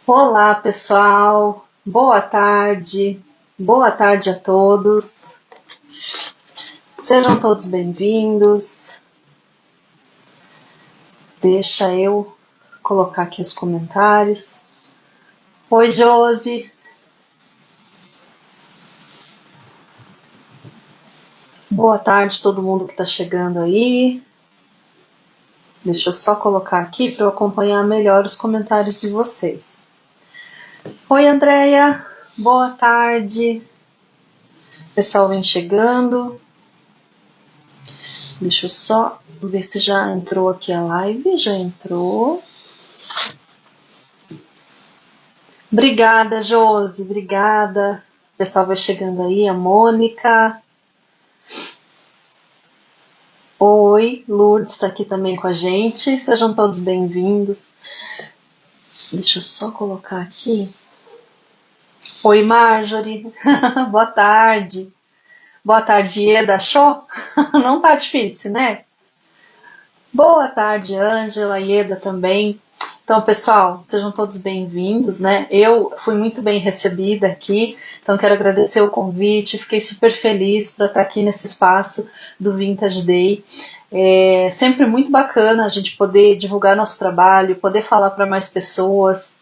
Olá, pessoal. Boa tarde. Boa tarde a todos. Sejam todos bem-vindos. Deixa eu colocar aqui os comentários. Oi, Josi. Boa tarde a todo mundo que está chegando aí. Deixa eu só colocar aqui para eu acompanhar melhor os comentários de vocês. Oi, Andréia. Boa tarde. O pessoal vem chegando. Deixa eu só ver se já entrou aqui a live. Já entrou. Obrigada, Josi. Obrigada. O pessoal vai chegando aí. A Mônica. Oi, Lourdes está aqui também com a gente. Sejam todos bem-vindos. Deixa eu só colocar aqui. Oi, Marjorie. Boa tarde. Boa tarde, Eda. Achou? Não tá difícil, né? Boa tarde, Ângela e Eda também. Então, pessoal, sejam todos bem-vindos, né? Eu fui muito bem recebida aqui, então quero agradecer o convite, fiquei super feliz para estar aqui nesse espaço do Vintage Day. É sempre muito bacana a gente poder divulgar nosso trabalho, poder falar para mais pessoas,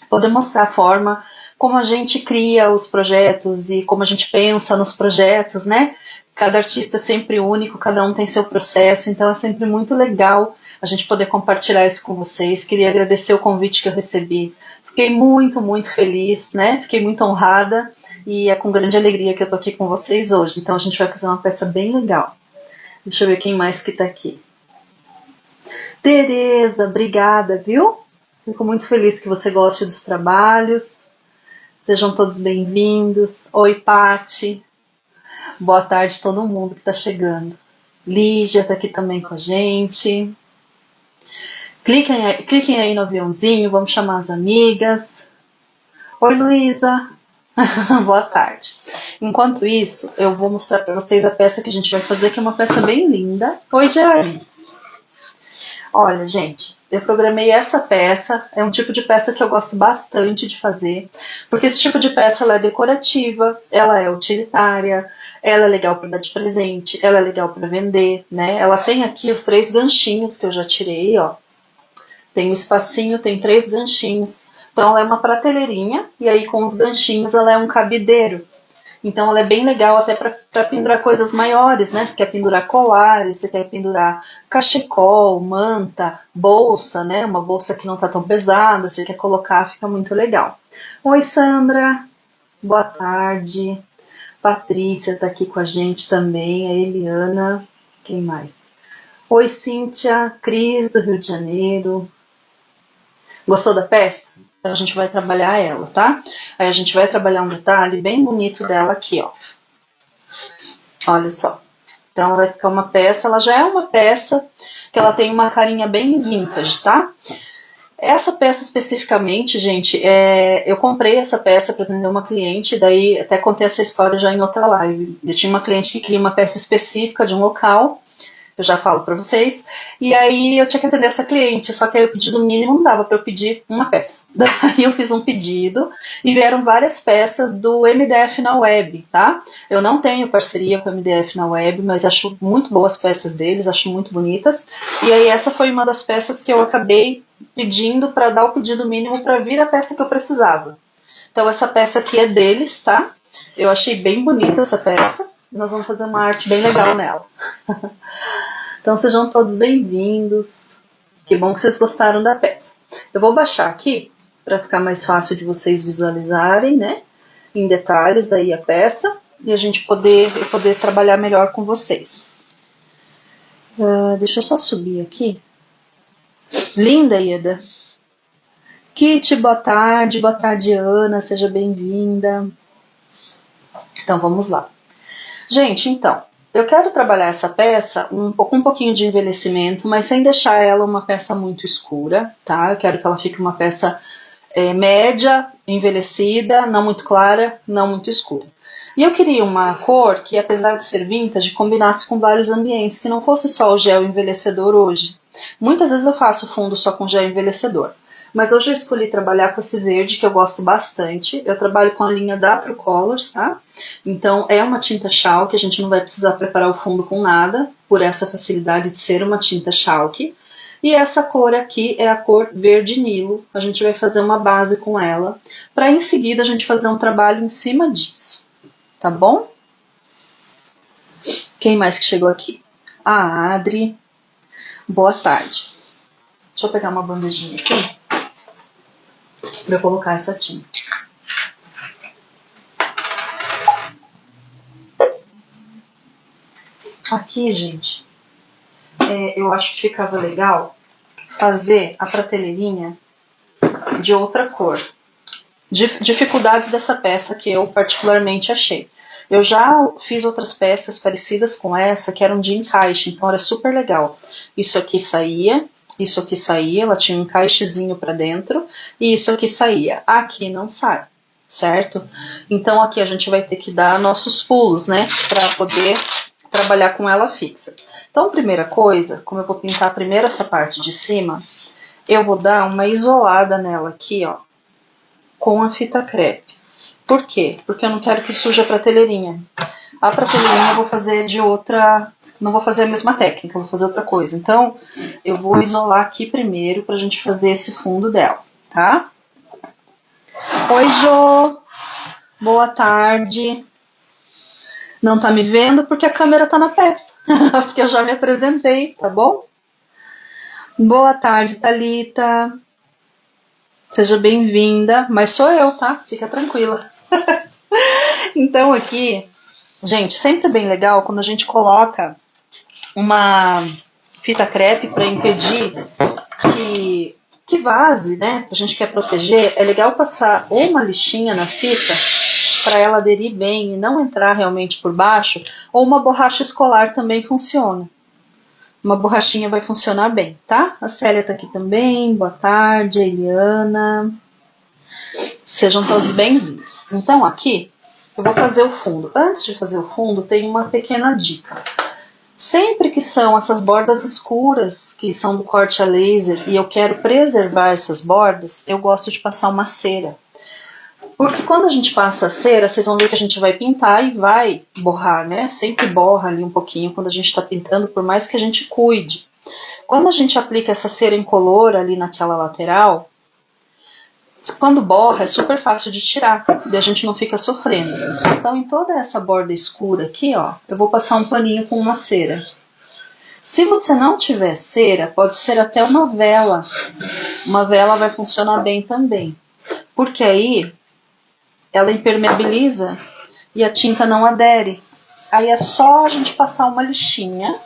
poder mostrar a forma como a gente cria os projetos e como a gente pensa nos projetos, né? Cada artista é sempre único, cada um tem seu processo, então é sempre muito legal a gente poder compartilhar isso com vocês. Queria agradecer o convite que eu recebi. Fiquei muito, muito feliz, né? Fiquei muito honrada e é com grande alegria que eu tô aqui com vocês hoje. Então a gente vai fazer uma peça bem legal. Deixa eu ver quem mais que tá aqui. Tereza, obrigada, viu? Fico muito feliz que você goste dos trabalhos. Sejam todos bem-vindos. Oi, Pati. Boa tarde a todo mundo que está chegando. Lígia está aqui também com a gente. Cliquem aí no aviãozinho, vamos chamar as amigas. Oi, Luísa. Boa tarde. Enquanto isso, eu vou mostrar para vocês a peça que a gente vai fazer, que é uma peça bem linda. Oi, Jair. Olha, gente, eu programei essa peça, é um tipo de peça que eu gosto bastante de fazer, porque esse tipo de peça ela é decorativa, ela é utilitária, ela é legal para dar de presente, ela é legal para vender, né? Ela tem aqui os 3 ganchinhos que eu já tirei, ó. Tem um espacinho, tem 3 ganchinhos. Então ela é uma prateleirinha e aí com os ganchinhos ela é um cabideiro. Então ela é bem legal até para pendurar coisas maiores, né? Você quer pendurar colares, você quer pendurar cachecol, manta, bolsa, né? Uma bolsa que não tá tão pesada, você quer colocar, fica muito legal. Oi, Sandra. Boa tarde. Patrícia tá aqui com a gente também, a Eliana. Quem mais? Oi, Cíntia. Cris, do Rio de Janeiro. Gostou da peça? Então a gente vai trabalhar ela, tá? Aí a gente vai trabalhar um detalhe bem bonito dela aqui, ó. Olha só. Então vai ficar uma peça, ela já é uma peça que ela tem uma carinha bem vintage, tá? Essa peça especificamente, gente, eu comprei essa peça para atender uma cliente, daí até contei essa história já em outra live. Eu tinha uma cliente que queria uma peça específica de um local, eu já falo para vocês, e aí eu tinha que atender essa cliente, só que aí o pedido mínimo não dava para eu pedir uma peça. Daí eu fiz um pedido e vieram várias peças do MDF na web, tá? Eu não tenho parceria com o MDF na web, mas acho muito boas as peças deles, acho muito bonitas, e aí essa foi uma das peças que eu acabei pedindo para dar o pedido mínimo para vir a peça que eu precisava. Então essa peça aqui é deles, tá? Eu achei bem bonita essa peça. Nós vamos fazer uma arte bem legal nela. Então sejam todos bem-vindos. Que bom que vocês gostaram da peça. Eu vou baixar aqui para ficar mais fácil de vocês visualizarem, né? Em detalhes aí a peça e a gente poder trabalhar melhor com vocês. Deixa eu só subir aqui. Linda, Ieda. Kitty, boa tarde, Ana, seja bem-vinda. Então vamos lá. Gente, então, eu quero trabalhar essa peça com um pouquinho de envelhecimento, mas sem deixar ela uma peça muito escura, tá? Eu quero que ela fique uma peça média, envelhecida, não muito clara, não muito escura. E eu queria uma cor que, apesar de ser vintage, combinasse com vários ambientes, que não fosse só o gel envelhecedor hoje. Muitas vezes eu faço fundo só com gel envelhecedor. Mas hoje eu escolhi trabalhar com esse verde que eu gosto bastante. Eu trabalho com a linha da True Colors, tá? Então é uma tinta chalk, a gente não vai precisar preparar o fundo com nada, por essa facilidade de ser uma tinta chalk. E essa cor aqui é a cor verde Nilo. A gente vai fazer uma base com ela, para em seguida a gente fazer um trabalho em cima disso, tá bom? Quem mais que chegou aqui? A Adri. Boa tarde. Deixa eu pegar uma bandejinha aqui para colocar essa tinta. Aqui, gente, eu acho que ficava legal fazer a prateleirinha de outra cor. Dificuldades dessa peça que eu particularmente achei. Eu já fiz outras peças parecidas com essa que eram de encaixe, então era super legal. Isso aqui saía, ela tinha um encaixezinho para dentro, e isso aqui saía. Aqui não sai, certo? Então aqui a gente vai ter que dar nossos pulos, né, para poder trabalhar com ela fixa. Então, primeira coisa, como eu vou pintar primeiro essa parte de cima, eu vou dar uma isolada nela aqui, ó, com a fita crepe. Por quê? Porque eu não quero que suje a prateleirinha. A prateleirinha eu vou fazer de outra... Não vou fazer a mesma técnica, eu vou fazer outra coisa. Então, eu vou isolar aqui primeiro pra gente fazer esse fundo dela, tá? Oi, Jô! Boa tarde! Não tá me vendo porque a câmera tá na peça. Porque eu já me apresentei, tá bom? Boa tarde, Thalita! Seja bem-vinda, mas sou eu, tá? Fica tranquila. Então aqui, gente, sempre bem legal quando a gente coloca uma fita crepe para impedir que vaze, né? A gente quer proteger, é legal passar ou uma lixinha na fita para ela aderir bem e não entrar realmente por baixo, ou uma borracha escolar também funciona. Uma borrachinha vai funcionar bem, tá? A Célia tá aqui também, boa tarde, a Eliana. Sejam todos bem-vindos. Então aqui eu vou fazer o fundo. Antes de fazer o fundo, tem uma pequena dica. Sempre que são essas bordas escuras, que são do corte a laser, e eu quero preservar essas bordas, eu gosto de passar uma cera. Porque quando a gente passa a cera, vocês vão ver que a gente vai pintar e vai borrar, né? Sempre borra ali um pouquinho quando a gente está pintando, por mais que a gente cuide. Quando a gente aplica essa cera incolor ali naquela lateral, quando borra é super fácil de tirar e a gente não fica sofrendo. Então em toda essa borda escura aqui, ó, eu vou passar um paninho com uma cera. Se você não tiver cera, pode ser até uma vela. Uma vela vai funcionar bem também. Porque aí ela impermeabiliza e a tinta não adere. Aí é só a gente passar uma lixinha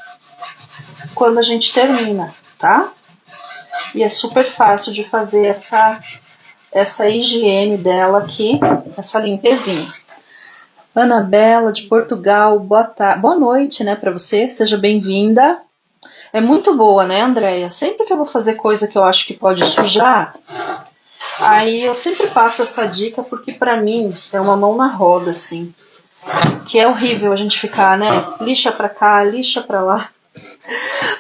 quando a gente termina, tá? E é super fácil de fazer essa higiene dela aqui, essa limpezinha. Anabela de Portugal, boa noite, né, para você, seja bem-vinda. É muito boa, né, Andréia? Sempre que eu vou fazer coisa que eu acho que pode sujar, aí eu sempre passo essa dica porque pra mim é uma mão na roda, assim. Que é horrível a gente ficar, né, lixa pra cá, lixa pra lá,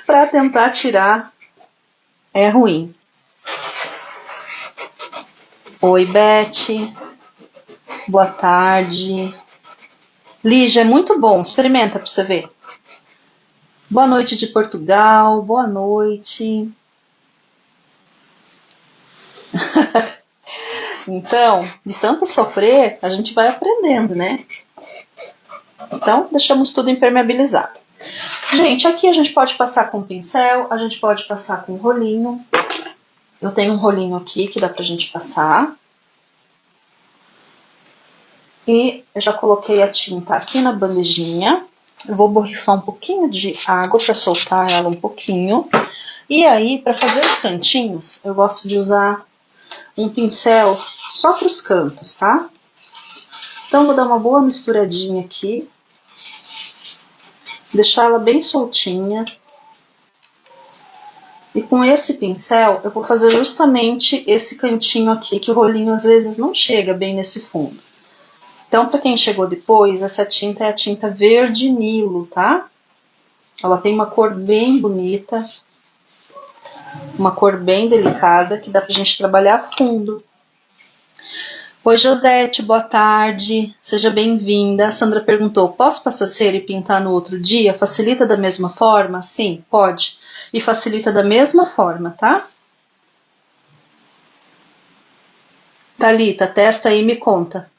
pra tentar tirar. É ruim. Oi, Beth. Boa tarde. Lígia, é muito bom. Experimenta pra você ver. Boa noite de Portugal. Boa noite. Então, de tanto sofrer, a gente vai aprendendo, né? Então, deixamos tudo impermeabilizado. Gente, aqui a gente pode passar com pincel, a gente pode passar com rolinho. Eu tenho um rolinho aqui que dá pra gente passar. E eu já coloquei a tinta aqui na bandejinha. Eu vou borrifar um pouquinho de água para soltar ela um pouquinho. E aí, para fazer os cantinhos, eu gosto de usar um pincel só para os cantos, tá? Então, vou dar uma boa misturadinha aqui. Deixar ela bem soltinha. E com esse pincel, eu vou fazer justamente esse cantinho aqui, que o rolinho às vezes não chega bem nesse fundo. Então, para quem chegou depois, essa tinta é a tinta verde Nilo, tá? Ela tem uma cor bem bonita. Uma cor bem delicada que dá pra gente trabalhar a fundo. Oi, Josete, boa tarde. Seja bem-vinda. A Sandra perguntou, posso passar cera e pintar no outro dia? Facilita da mesma forma? Sim, pode. E facilita da mesma forma, tá? Thalita, testa aí e me conta.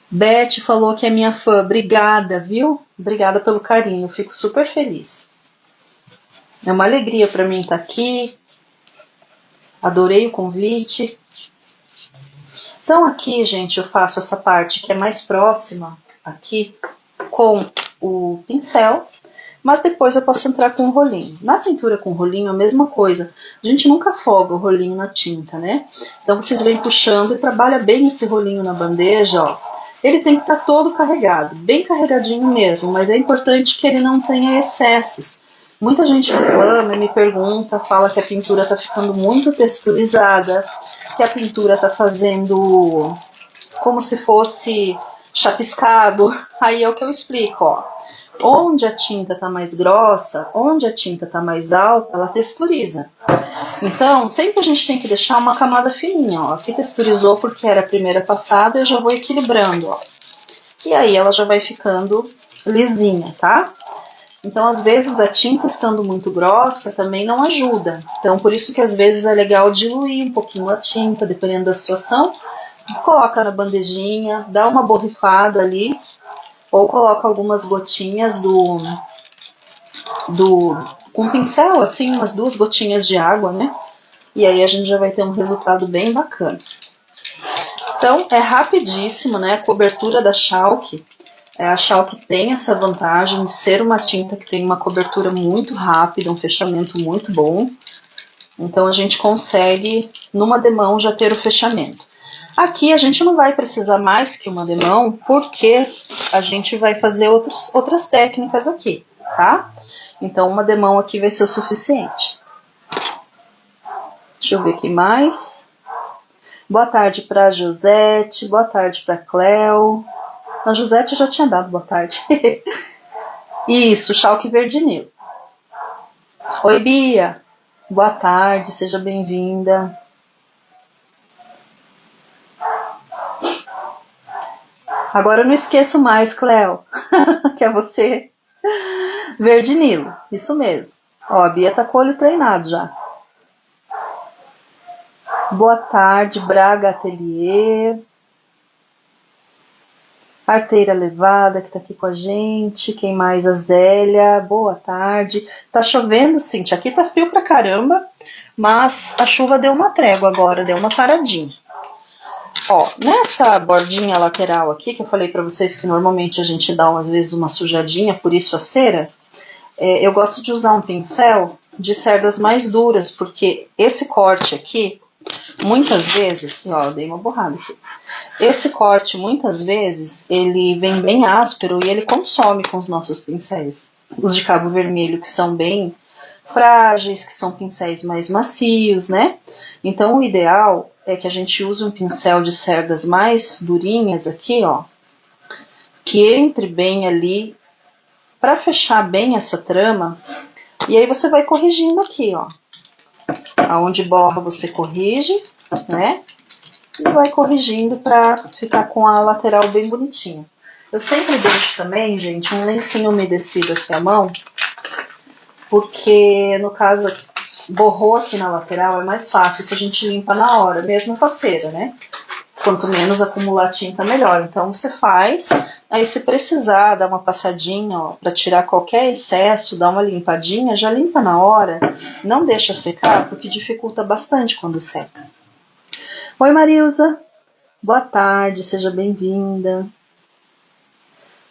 Beth falou que é minha fã. Obrigada, viu? Obrigada pelo carinho. Fico super feliz. É uma alegria para mim estar aqui. Adorei o convite. Então aqui, gente, eu faço essa parte que é mais próxima aqui com o pincel, mas depois eu posso entrar com o rolinho. Na pintura com rolinho, a mesma coisa. A gente nunca afoga o rolinho na tinta, né? Então vocês vêm puxando e trabalha bem esse rolinho na bandeja, ó. Ele tem que estar todo carregado, bem carregadinho mesmo, mas é importante que ele não tenha excessos. Muita gente reclama e me pergunta, fala que a pintura está ficando muito texturizada, que a pintura está fazendo como se fosse chapiscado. Aí é o que eu explico, ó. Onde a tinta está mais grossa, onde a tinta está mais alta, ela texturiza. Então, sempre a gente tem que deixar uma camada fininha, ó. Aqui texturizou porque era a primeira passada, eu já vou equilibrando, ó. E aí ela já vai ficando lisinha, tá? Então, às vezes, a tinta estando muito grossa também não ajuda. Então, por isso que às vezes é legal diluir um pouquinho a tinta, dependendo da situação. Coloca na bandejinha, dá uma borrifada ali, ou coloca algumas gotinhas com pincel, assim, umas 2 gotinhas de água, né? E aí a gente já vai ter um resultado bem bacana. Então, é rapidíssimo, né? A cobertura da Chalk. A Chalk tem essa vantagem de ser uma tinta que tem uma cobertura muito rápida, um fechamento muito bom. Então a gente consegue, numa demão, já ter o fechamento. Aqui a gente não vai precisar mais que uma demão, porque a gente vai fazer outras técnicas aqui, tá? Então uma demão aqui vai ser o suficiente. Deixa eu ver aqui mais. Boa tarde para a Josete, boa tarde para a Cleo. A Josete já tinha dado boa tarde. Isso, Chalk Verdinilo. Oi, Bia. Boa tarde, seja bem-vinda. Agora eu não esqueço mais, Cleo, que é você. Verdinilo, isso mesmo. Ó, a Bia tá com o olho treinado já. Boa tarde, Braga Atelier. Arteira Levada, que tá aqui com a gente. Quem mais? A Zélia. Boa tarde. Tá chovendo, Cintia. Aqui tá frio pra caramba, mas a chuva deu uma trégua agora, deu uma paradinha. Ó, nessa bordinha lateral aqui, que eu falei pra vocês que normalmente a gente dá às vezes uma sujadinha, por isso a cera, eu gosto de usar um pincel de cerdas mais duras, porque esse corte aqui, muitas vezes, ó, eu dei uma borrada aqui. Esse corte, muitas vezes, ele vem bem áspero e ele consome com os nossos pincéis. Os de cabo vermelho, que são bem frágeis, que são pincéis mais macios, né? Então, o ideal é que a gente use um pincel de cerdas mais durinhas aqui, ó, que entre bem ali para fechar bem essa trama. E aí você vai corrigindo aqui, ó. Aonde borra você corrige, né? E vai corrigindo para ficar com a lateral bem bonitinha. Eu sempre deixo também, gente, um lencinho umedecido aqui à mão, porque no caso borrou aqui na lateral é mais fácil se a gente limpa na hora, mesmo com a cera, né? Quanto menos acumular tinta, melhor. Então você faz, aí se precisar dar uma passadinha, ó, para tirar qualquer excesso, dar uma limpadinha, já limpa na hora, não deixa secar, porque dificulta bastante quando seca. Oi, Marilza. Boa tarde, seja bem-vinda.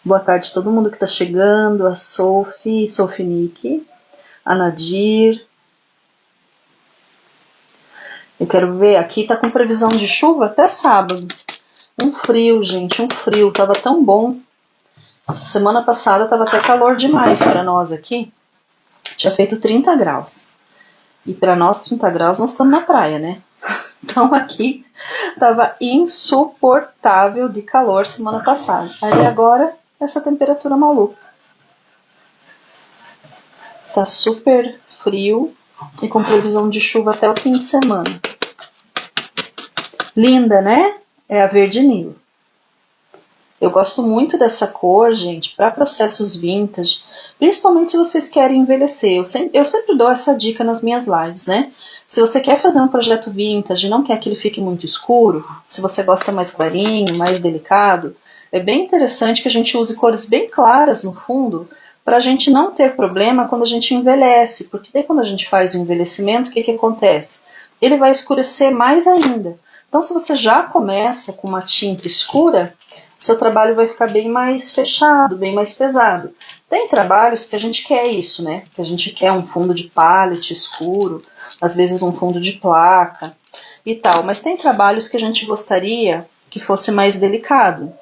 Boa tarde a todo mundo que está chegando, a Sophie Nick, a Nadir. Eu quero ver, aqui tá com previsão de chuva até sábado. Um frio, gente, um frio, tava tão bom. Semana passada tava até calor demais para nós aqui. Tinha feito 30 graus. E para nós 30 graus nós estamos na praia, né? Então aqui tava insuportável de calor semana passada. Aí agora essa temperatura maluca. Tá super frio. E com previsão de chuva até o fim de semana. Linda, né? É a verde Nilo. Eu gosto muito dessa cor, gente, para processos vintage, principalmente se vocês querem envelhecer. Eu sempre dou essa dica nas minhas lives, né? Se você quer fazer um projeto vintage e não quer que ele fique muito escuro, se você gosta mais clarinho, mais delicado, é bem interessante que a gente use cores bem claras no fundo, para a gente não ter problema quando a gente envelhece, porque daí quando a gente faz o envelhecimento, o que acontece? Ele vai escurecer mais ainda. Então, se você já começa com uma tinta escura, seu trabalho vai ficar bem mais fechado, bem mais pesado. Tem trabalhos que a gente quer isso, né? Que a gente quer um fundo de pallet escuro, às vezes um fundo de placa e tal. Mas tem trabalhos que a gente gostaria que fosse mais delicado.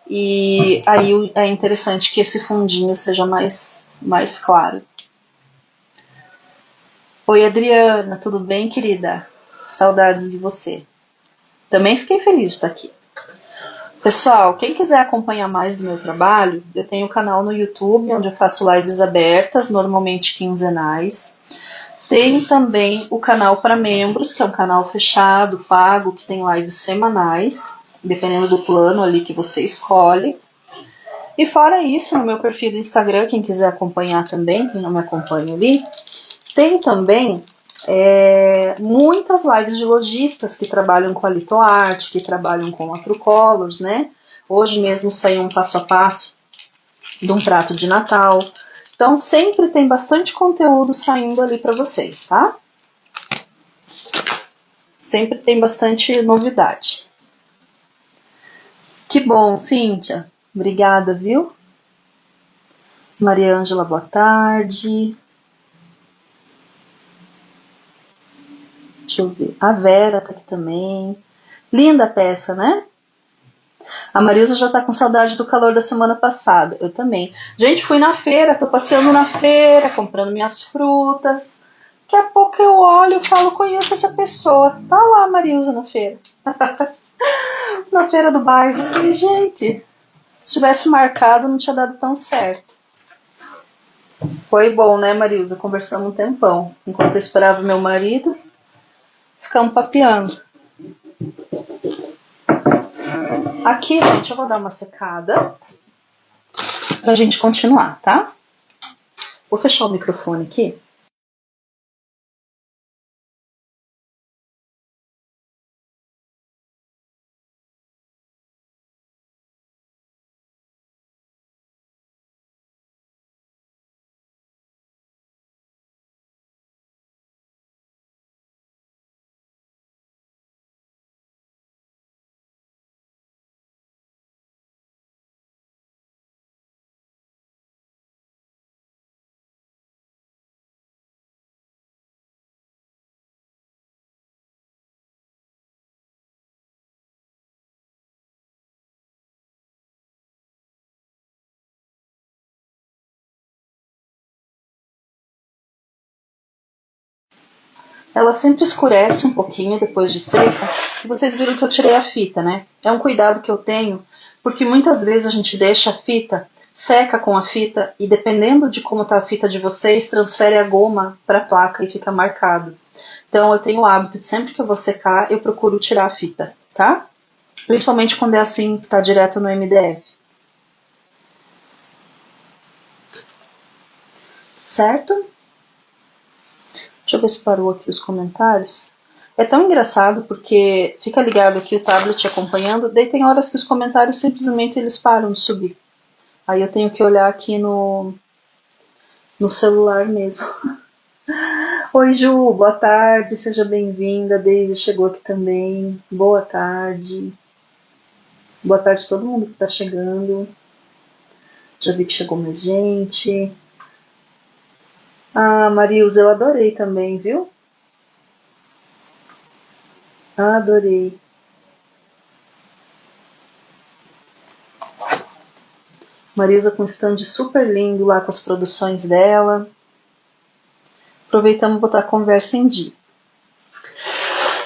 E aí é interessante que esse fundinho seja mais claro. Oi, Adriana, tudo bem, querida? Saudades de você. Também fiquei feliz de estar aqui. Pessoal, quem quiser acompanhar mais do meu trabalho, eu tenho um canal no YouTube, onde eu faço lives abertas, normalmente quinzenais. Tem também o canal para membros, que é um canal fechado, pago, que tem lives semanais, dependendo do plano ali que você escolhe. E fora isso, no meu perfil do Instagram, quem quiser acompanhar também, quem não me acompanha ali, tem também muitas lives de lojistas que trabalham com a litoarte, que trabalham com a True Colors, né? Hoje mesmo saiu um passo a passo de um prato de Natal. Então sempre tem bastante conteúdo saindo ali para vocês, tá? Sempre tem bastante novidade. Que bom, Cíntia. Obrigada, viu? Maria Ângela, boa tarde. Deixa eu ver. A Vera tá aqui também. Linda a peça, né? A Marisa já tá com saudade do calor da semana passada. Eu também. Gente, fui na feira, tô passeando na feira, comprando minhas frutas. Daqui a pouco eu olho e falo, conheço essa pessoa. Tá lá a Marilza na feira. Na feira do bairro. E, gente, se tivesse marcado não tinha dado tão certo. Foi bom, né, Marilza? Conversamos um tempão. Enquanto eu esperava meu marido, ficamos papeando. Aqui, gente, eu vou dar uma secada pra gente continuar, tá? Vou fechar o microfone aqui. Ela sempre escurece um pouquinho depois de seca. E vocês viram que eu tirei a fita, né? É um cuidado que eu tenho, porque muitas vezes a gente deixa a fita, seca com a fita, e dependendo de como está a fita de vocês, transfere a goma para a placa e fica marcado. Então eu tenho o hábito de sempre que eu vou secar, eu procuro tirar a fita, tá? Principalmente quando é assim, que está direto no MDF. Certo? Deixa eu ver se parou aqui os comentários. É tão engraçado porque fica ligado aqui o tablet acompanhando, daí tem horas que os comentários simplesmente eles param de subir. Aí eu tenho que olhar aqui no celular mesmo. Oi Ju, boa tarde, seja bem-vinda. Daisy chegou aqui também. Boa tarde. Boa tarde a todo mundo que está chegando. Já vi que chegou mais gente. Ah, Marilza, eu adorei também, viu? Adorei. Marilza com um stand super lindo lá com as produções dela. Aproveitamos botar a conversa em dia.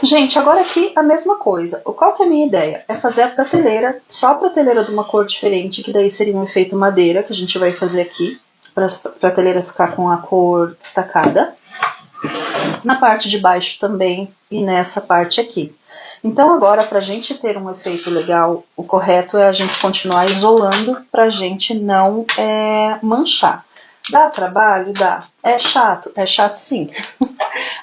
Gente, agora aqui a mesma coisa. Qual que é a minha ideia? É fazer a prateleira, só a prateleira de uma cor diferente, que daí seria um efeito madeira, que a gente vai fazer aqui, para a prateleira ficar com a cor destacada. na parte de baixo também e nessa parte aqui. Então agora, para a gente ter um efeito legal, o correto é a gente continuar isolando para a gente não manchar. Dá trabalho? Dá. É chato sim.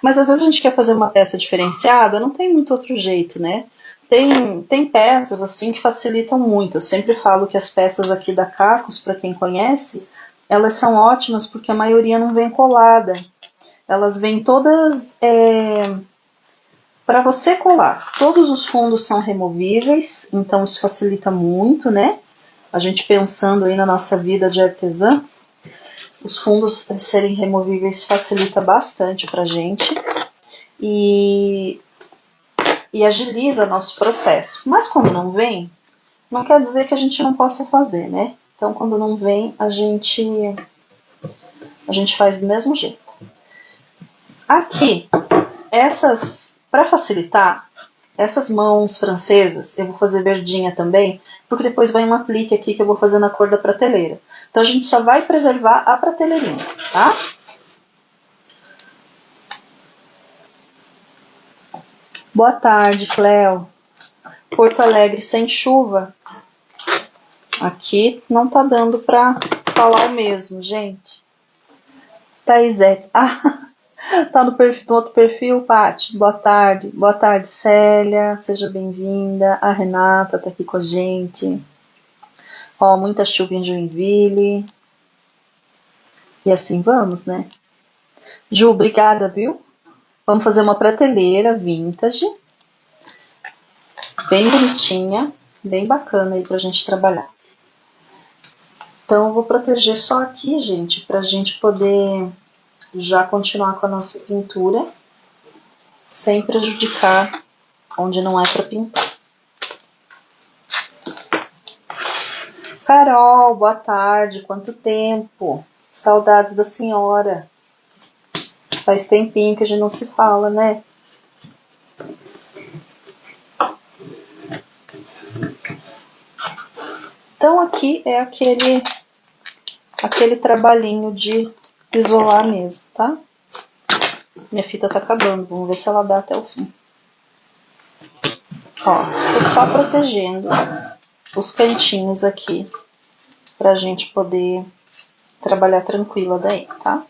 Mas às vezes a gente quer fazer uma peça diferenciada, não tem muito outro jeito, né? Tem peças assim que facilitam muito. Eu sempre falo que as peças aqui da Cacos, para quem conhece, elas são ótimas porque a maioria não vem colada. Elas vêm todas para você colar. Todos os fundos são removíveis, então isso facilita muito, né? A gente pensando aí na nossa vida de artesã, os fundos serem removíveis facilita bastante pra gente e agiliza nosso processo. Mas quando não vem, não quer dizer que a gente não possa fazer, né? Então quando não vem, a gente faz do mesmo jeito. Aqui, para facilitar, essas mãos francesas, eu vou fazer verdinha também, porque depois vai um aplique aqui que eu vou fazer na cor da prateleira. Então a gente só vai preservar a prateleirinha, tá? Boa tarde, Cleo. Porto Alegre sem chuva. Aqui não tá dando pra falar o mesmo, gente. Thaisete. Tá no outro perfil, Paty. Boa tarde, Célia. Seja bem-vinda. A Renata tá aqui com a gente. Ó, muita chuva em Joinville. E assim vamos, né? Ju, obrigada, viu? Vamos fazer uma prateleira vintage. Bem bonitinha. Bem bacana aí pra gente trabalhar. Então eu vou proteger só aqui, gente, pra gente poder já continuar com a nossa pintura sem prejudicar onde não é para pintar. Carol, boa tarde, quanto tempo? Saudades da senhora. Faz tempinho que a gente não se fala, né? Então aqui é aquele trabalhinho de isolar mesmo, tá? Minha fita tá acabando, vamos ver se ela dá até o fim. Ó, tô só protegendo os cantinhos aqui pra gente poder trabalhar tranquila daí, tá?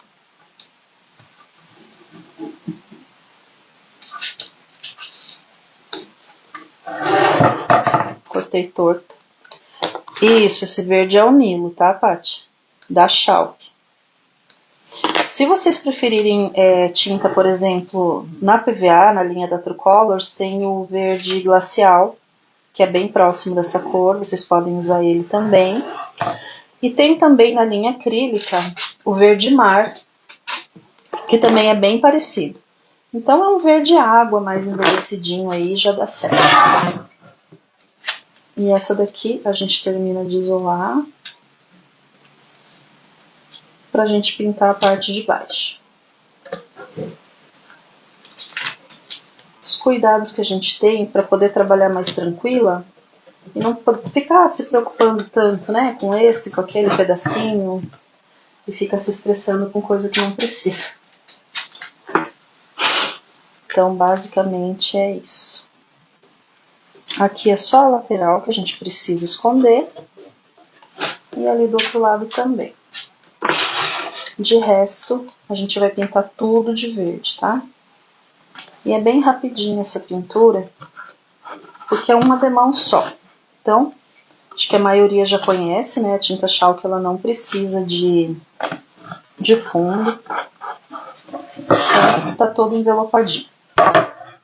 Cortei torto. Isso, esse verde é o Nilo, tá, Paty? Da Schalk. Se vocês preferirem tinta, por exemplo, na PVA, na linha da True Colors, tem o verde glacial, que é bem próximo dessa cor, vocês podem usar ele também. E tem também na linha acrílica o verde mar, que também é bem parecido. Então é um verde água mais endurecidinho aí, já dá certo. E essa daqui a gente termina de isolar pra gente pintar a parte de baixo. Os cuidados que a gente tem para poder trabalhar mais tranquila e não ficar se preocupando tanto, né, com aquele pedacinho e ficar se estressando com coisa que não precisa. Então, basicamente é isso. Aqui é só a lateral que a gente precisa esconder e ali do outro lado também. De resto, a gente vai pintar tudo de verde, tá? E é bem rapidinho essa pintura, porque é uma demão só. Então, acho que a maioria já conhece, né? A tinta Schalk, ela não precisa de fundo. Então, tá todo envelopadinho.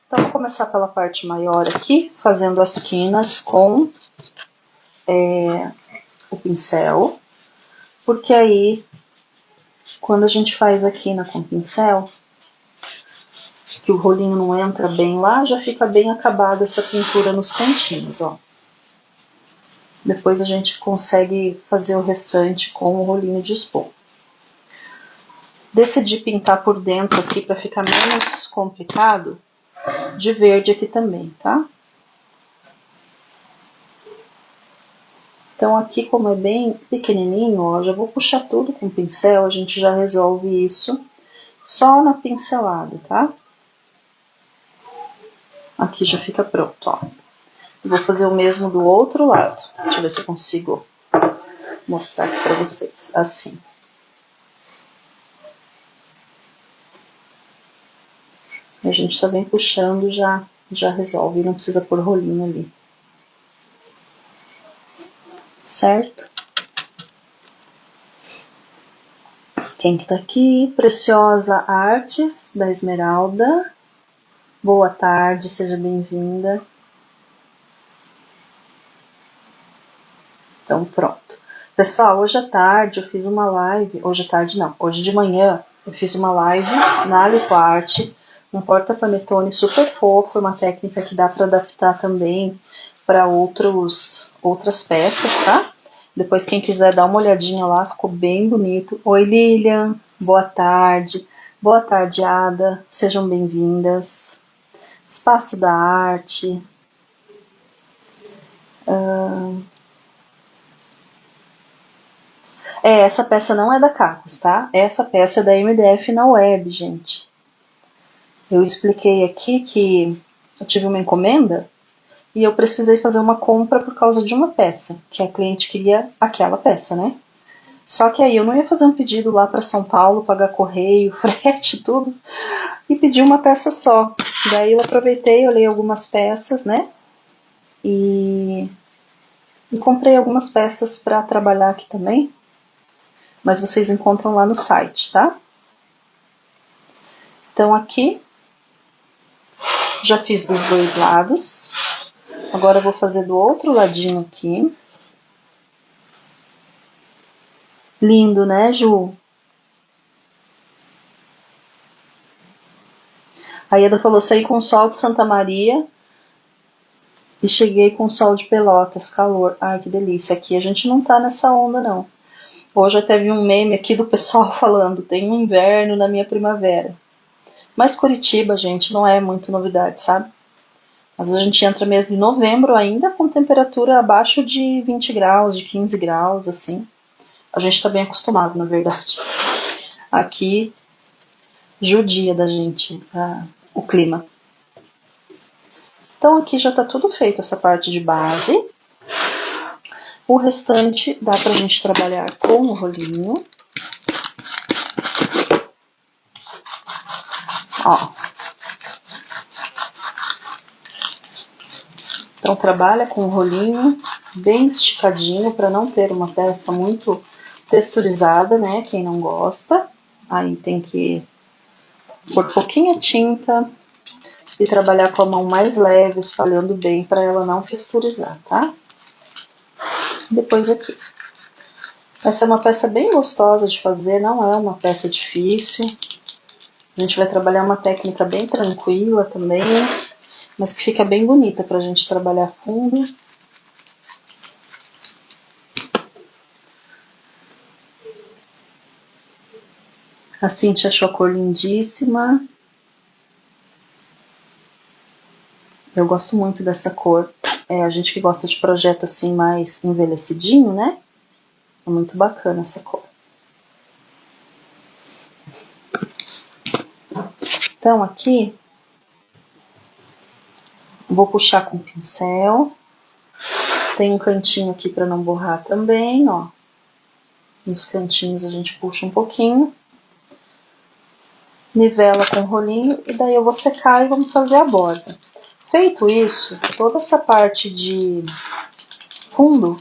Então, vou começar pela parte maior aqui, fazendo as quinas com o pincel. Porque aí, quando a gente faz a quina com pincel, que o rolinho não entra bem lá, já fica bem acabada essa pintura nos cantinhos, ó. Depois a gente consegue fazer o restante com o rolinho de espuma. Decidi pintar por dentro aqui para ficar menos complicado, de verde aqui também, tá? Então aqui, como é bem pequenininho, ó, já vou puxar tudo com o pincel, a gente já resolve isso só na pincelada, tá? Aqui já fica pronto, ó. Vou fazer o mesmo do outro lado. Deixa eu ver se eu consigo mostrar aqui pra vocês. Assim. A gente só vem puxando, já resolve. Não precisa pôr rolinho ali. Certo? Quem que tá aqui? Preciosa Artes, da Esmeralda. Boa tarde, seja bem-vinda. Então, pronto. Pessoal, hoje à tarde eu fiz uma live. Hoje à tarde não, hoje de manhã eu fiz uma live na Aliquarte, um porta-panetone super fofo, uma técnica que dá para adaptar também para outras peças, tá? Depois, quem quiser dar uma olhadinha lá, ficou bem bonito. Oi, Lilian, boa tarde. Boa tarde, Ada, sejam bem-vindas. Espaço da Arte. Essa peça não é da Cacos, tá? Essa peça é da MDF na web, gente. Eu expliquei aqui que eu tive uma encomenda e eu precisei fazer uma compra por causa de uma peça, que a cliente queria aquela peça, né? Só que aí eu não ia fazer um pedido lá para São Paulo, pagar correio, frete, tudo, e pedir uma peça só. Daí eu aproveitei, olhei algumas peças, né? E comprei algumas peças para trabalhar aqui também, mas vocês encontram lá no site, tá? Então aqui já fiz dos dois lados. Agora eu vou fazer do outro ladinho aqui. Lindo, né, Ju? A Ieda falou, saí com o sol de Santa Maria e cheguei com o sol de Pelotas, calor. Ai, que delícia. Aqui a gente não tá nessa onda, não. Hoje até vi um meme aqui do pessoal falando, tem um inverno na minha primavera. Mas Curitiba, gente, não é muito novidade, sabe? Às vezes a gente entra mês de novembro ainda com temperatura abaixo de 20 graus, de 15 graus, assim. A gente tá bem acostumado, na verdade. Aqui judia da gente o clima. Então aqui já está tudo feito essa parte de base. O restante dá pra gente trabalhar com o rolinho. Ó. Então trabalha com o rolinho bem esticadinho para não ter uma peça muito texturizada, né? Quem não gosta. Aí tem que pôr pouquinha tinta e trabalhar com a mão mais leve, espalhando bem para ela não texturizar, tá? Depois aqui. Essa é uma peça bem gostosa de fazer, não é uma peça difícil. A gente vai trabalhar uma técnica bem tranquila também, mas que fica bem bonita pra gente trabalhar fundo. A Cintia achou a cor lindíssima. Eu gosto muito dessa cor. A gente que gosta de projeto assim mais envelhecidinho, né? É muito bacana essa cor. Então aqui, vou puxar com o pincel. Tem um cantinho aqui para não borrar também, ó. Nos cantinhos a gente puxa um pouquinho. Nivela com o rolinho e daí eu vou secar e vamos fazer a borda. Feito isso, toda essa parte de fundo,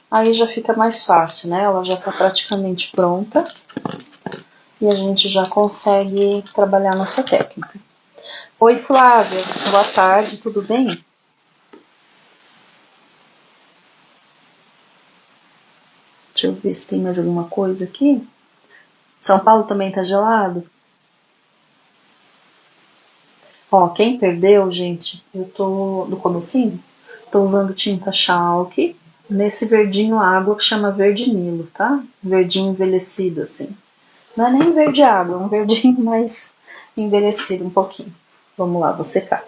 aí já fica mais fácil, né? Ela já está praticamente pronta e a gente já consegue trabalhar nossa técnica. Oi, Flávia, boa tarde, tudo bem? Deixa eu ver se tem mais alguma coisa aqui. São Paulo também tá gelado? Ó, quem perdeu, gente, eu tô no comecinho, tô usando tinta Chalk nesse verdinho água que chama verde Nilo, tá? Verdinho envelhecido, assim. Não é nem verde água, é um verdinho mais envelhecido um pouquinho. Vamos lá, vou secar.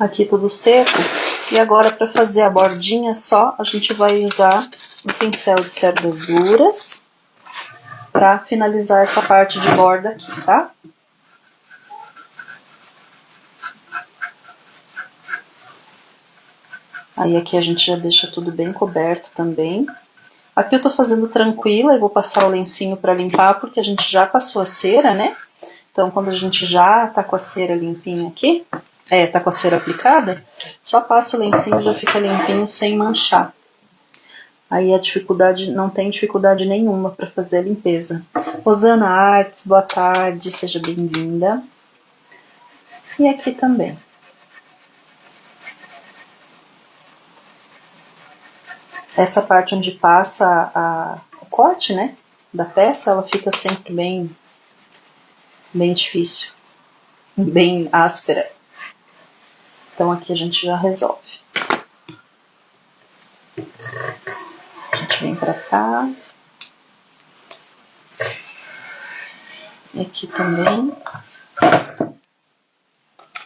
Aqui tudo seco. E agora para fazer a bordinha só, a gente vai usar um pincel de cerdas duras para finalizar essa parte de borda aqui, tá? Aí aqui a gente já deixa tudo bem coberto também. Aqui eu tô fazendo tranquila e vou passar o lencinho para limpar, porque a gente já passou a cera, né? Então quando a gente já tá com a cera limpinha aqui, tá com a cera aplicada, só passa o lencinho e já fica limpinho sem manchar. Aí a dificuldade, não tem dificuldade nenhuma para fazer a limpeza. Rosana Artes, boa tarde, seja bem-vinda. E aqui também. Essa parte onde passa o corte, né, da peça, ela fica sempre bem difícil, bem áspera. Então aqui a gente já resolve. A gente vem pra cá. E aqui também.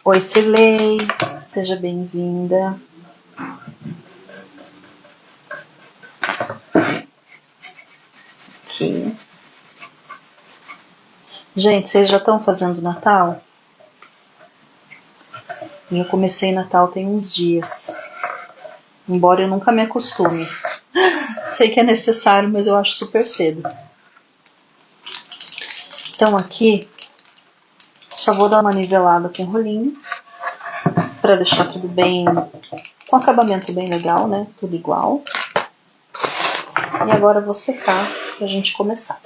Oi, Cirlei, seja bem-vinda. Aqui. Gente, vocês já estão fazendo Natal? Eu comecei Natal tem uns dias. Embora eu nunca me acostume. Sei que é necessário, mas eu acho super cedo. Então aqui, só vou dar uma nivelada com o rolinho. Pra deixar tudo bem, com acabamento bem legal, né? Tudo igual. E agora eu vou secar pra gente começar.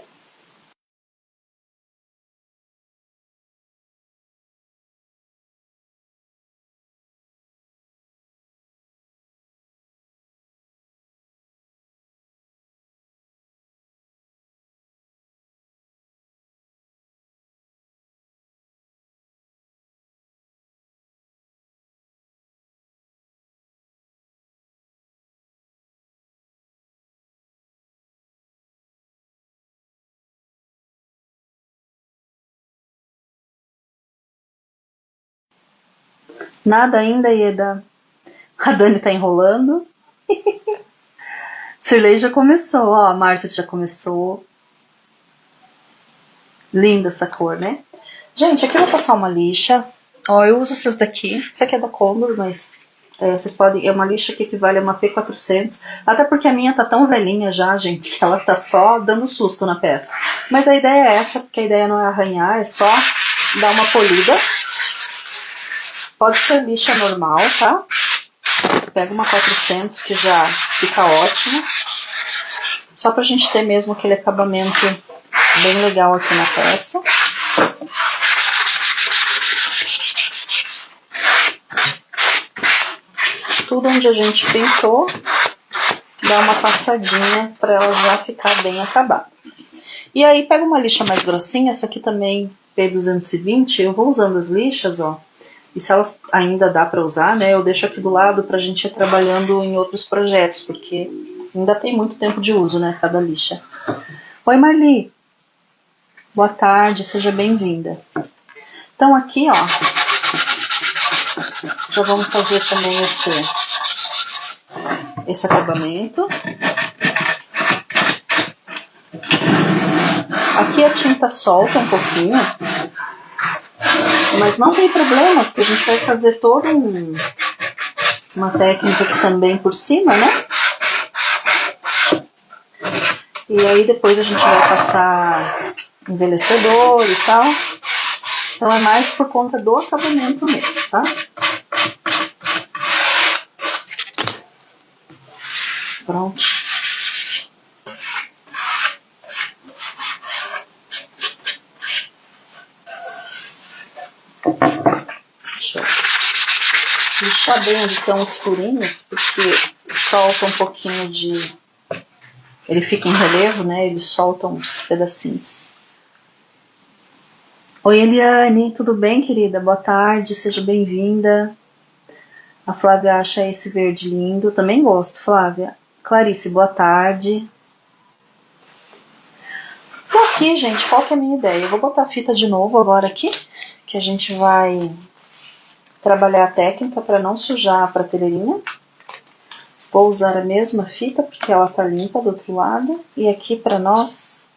Nada ainda, Ieda. A Dani tá enrolando. Cirlei já começou, ó. A Márcia já começou. Linda essa cor, né? Gente, aqui eu vou passar uma lixa. Ó, eu uso essas daqui. Isso aqui é da Condor, mas vocês podem... É uma lixa que equivale a uma P400. Até porque a minha tá tão velhinha já, gente, que ela tá só dando susto na peça. Mas a ideia é essa, porque a ideia não é arranhar, é só dar uma polida. Pode ser lixa normal, tá? Pega uma 400 que já fica ótimo. Só pra gente ter mesmo aquele acabamento bem legal aqui na peça. Tudo onde a gente pintou, dá uma passadinha para ela já ficar bem acabada. E aí pega uma lixa mais grossinha, essa aqui também P220, eu vou usando as lixas, ó. E se elas ainda dá para usar, né, eu deixo aqui do lado pra gente ir trabalhando em outros projetos, porque ainda tem muito tempo de uso, né, cada lixa. Oi, Marli. Boa tarde, seja bem-vinda. Então aqui, ó, já vamos fazer também esse acabamento. Aqui a tinta solta um pouquinho, mas não tem problema, porque a gente vai fazer toda uma técnica aqui também por cima, né? E aí depois a gente vai passar envelhecedor e tal. Então é mais por conta do acabamento mesmo, tá? Pronto. Deixa eu lixar bem onde estão os furinhos, porque solta um pouquinho de... Ele fica em relevo, né? Ele solta uns pedacinhos. Oi, Eliane, tudo bem, querida? Boa tarde, seja bem-vinda. A Flávia acha esse verde lindo. Também gosto, Flávia. Clarice, boa tarde. Tô aqui, gente, qual que é a minha ideia? Eu vou botar a fita de novo agora aqui, que a gente vai trabalhar a técnica para não sujar a prateleirinha. Vou usar a mesma fita porque ela tá limpa do outro lado. E aqui para nós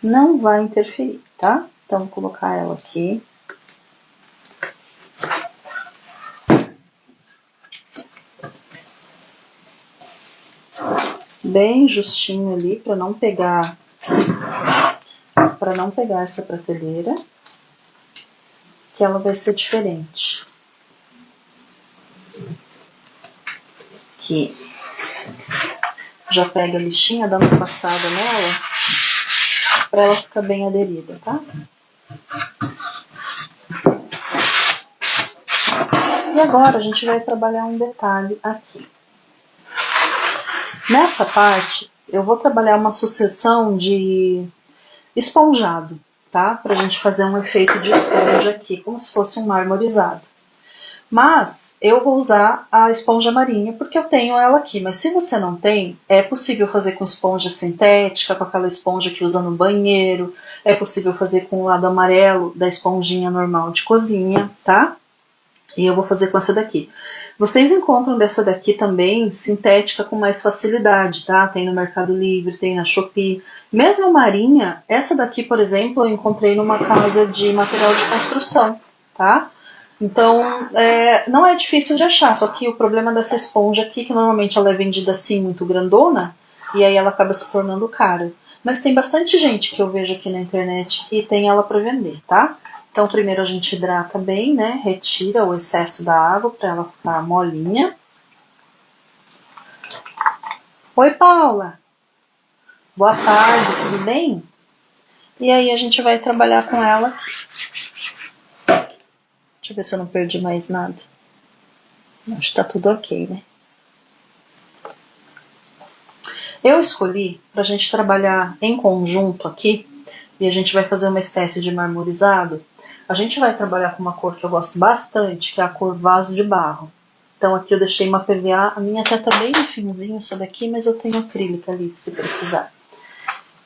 não vai interferir, tá? Então, vou colocar ela aqui. Bem justinho ali para não pegar essa prateleira, que ela vai ser diferente. Aqui. Já pega a lixinha, dá uma passada nela, para ela ficar bem aderida, tá? E agora a gente vai trabalhar um detalhe aqui. Nessa parte, eu vou trabalhar uma sucessão de esponjado, tá? Pra gente fazer um efeito de esponja aqui, como se fosse um marmorizado. Mas eu vou usar a esponja marinha porque eu tenho ela aqui. Mas se você não tem, é possível fazer com esponja sintética, com aquela esponja que usa no banheiro. É possível fazer com o lado amarelo da esponjinha normal de cozinha, tá? E eu vou fazer com essa daqui. Vocês encontram dessa daqui também sintética com mais facilidade, tá? Tem no Mercado Livre, tem na Shopee. Mesmo marinha, essa daqui, por exemplo, eu encontrei numa casa de material de construção, tá? Então, não é difícil de achar, só que o problema dessa esponja aqui, que normalmente ela é vendida assim, muito grandona, e aí ela acaba se tornando cara. Mas tem bastante gente que eu vejo aqui na internet que tem ela para vender, tá? Então, primeiro a gente hidrata bem, né? Retira o excesso da água para ela ficar molinha. Oi, Paula. Boa tarde, tudo bem? E aí a gente vai trabalhar com ela aqui. Deixa eu ver se eu não perdi mais nada. Acho que tá tudo ok, né? Eu escolhi pra gente trabalhar em conjunto aqui, e a gente vai fazer uma espécie de marmorizado. A gente vai trabalhar com uma cor que eu gosto bastante, que é a cor vaso de barro. Então aqui eu deixei uma PVA, a minha até tá bem finzinho essa daqui, mas eu tenho acrílica ali se precisar.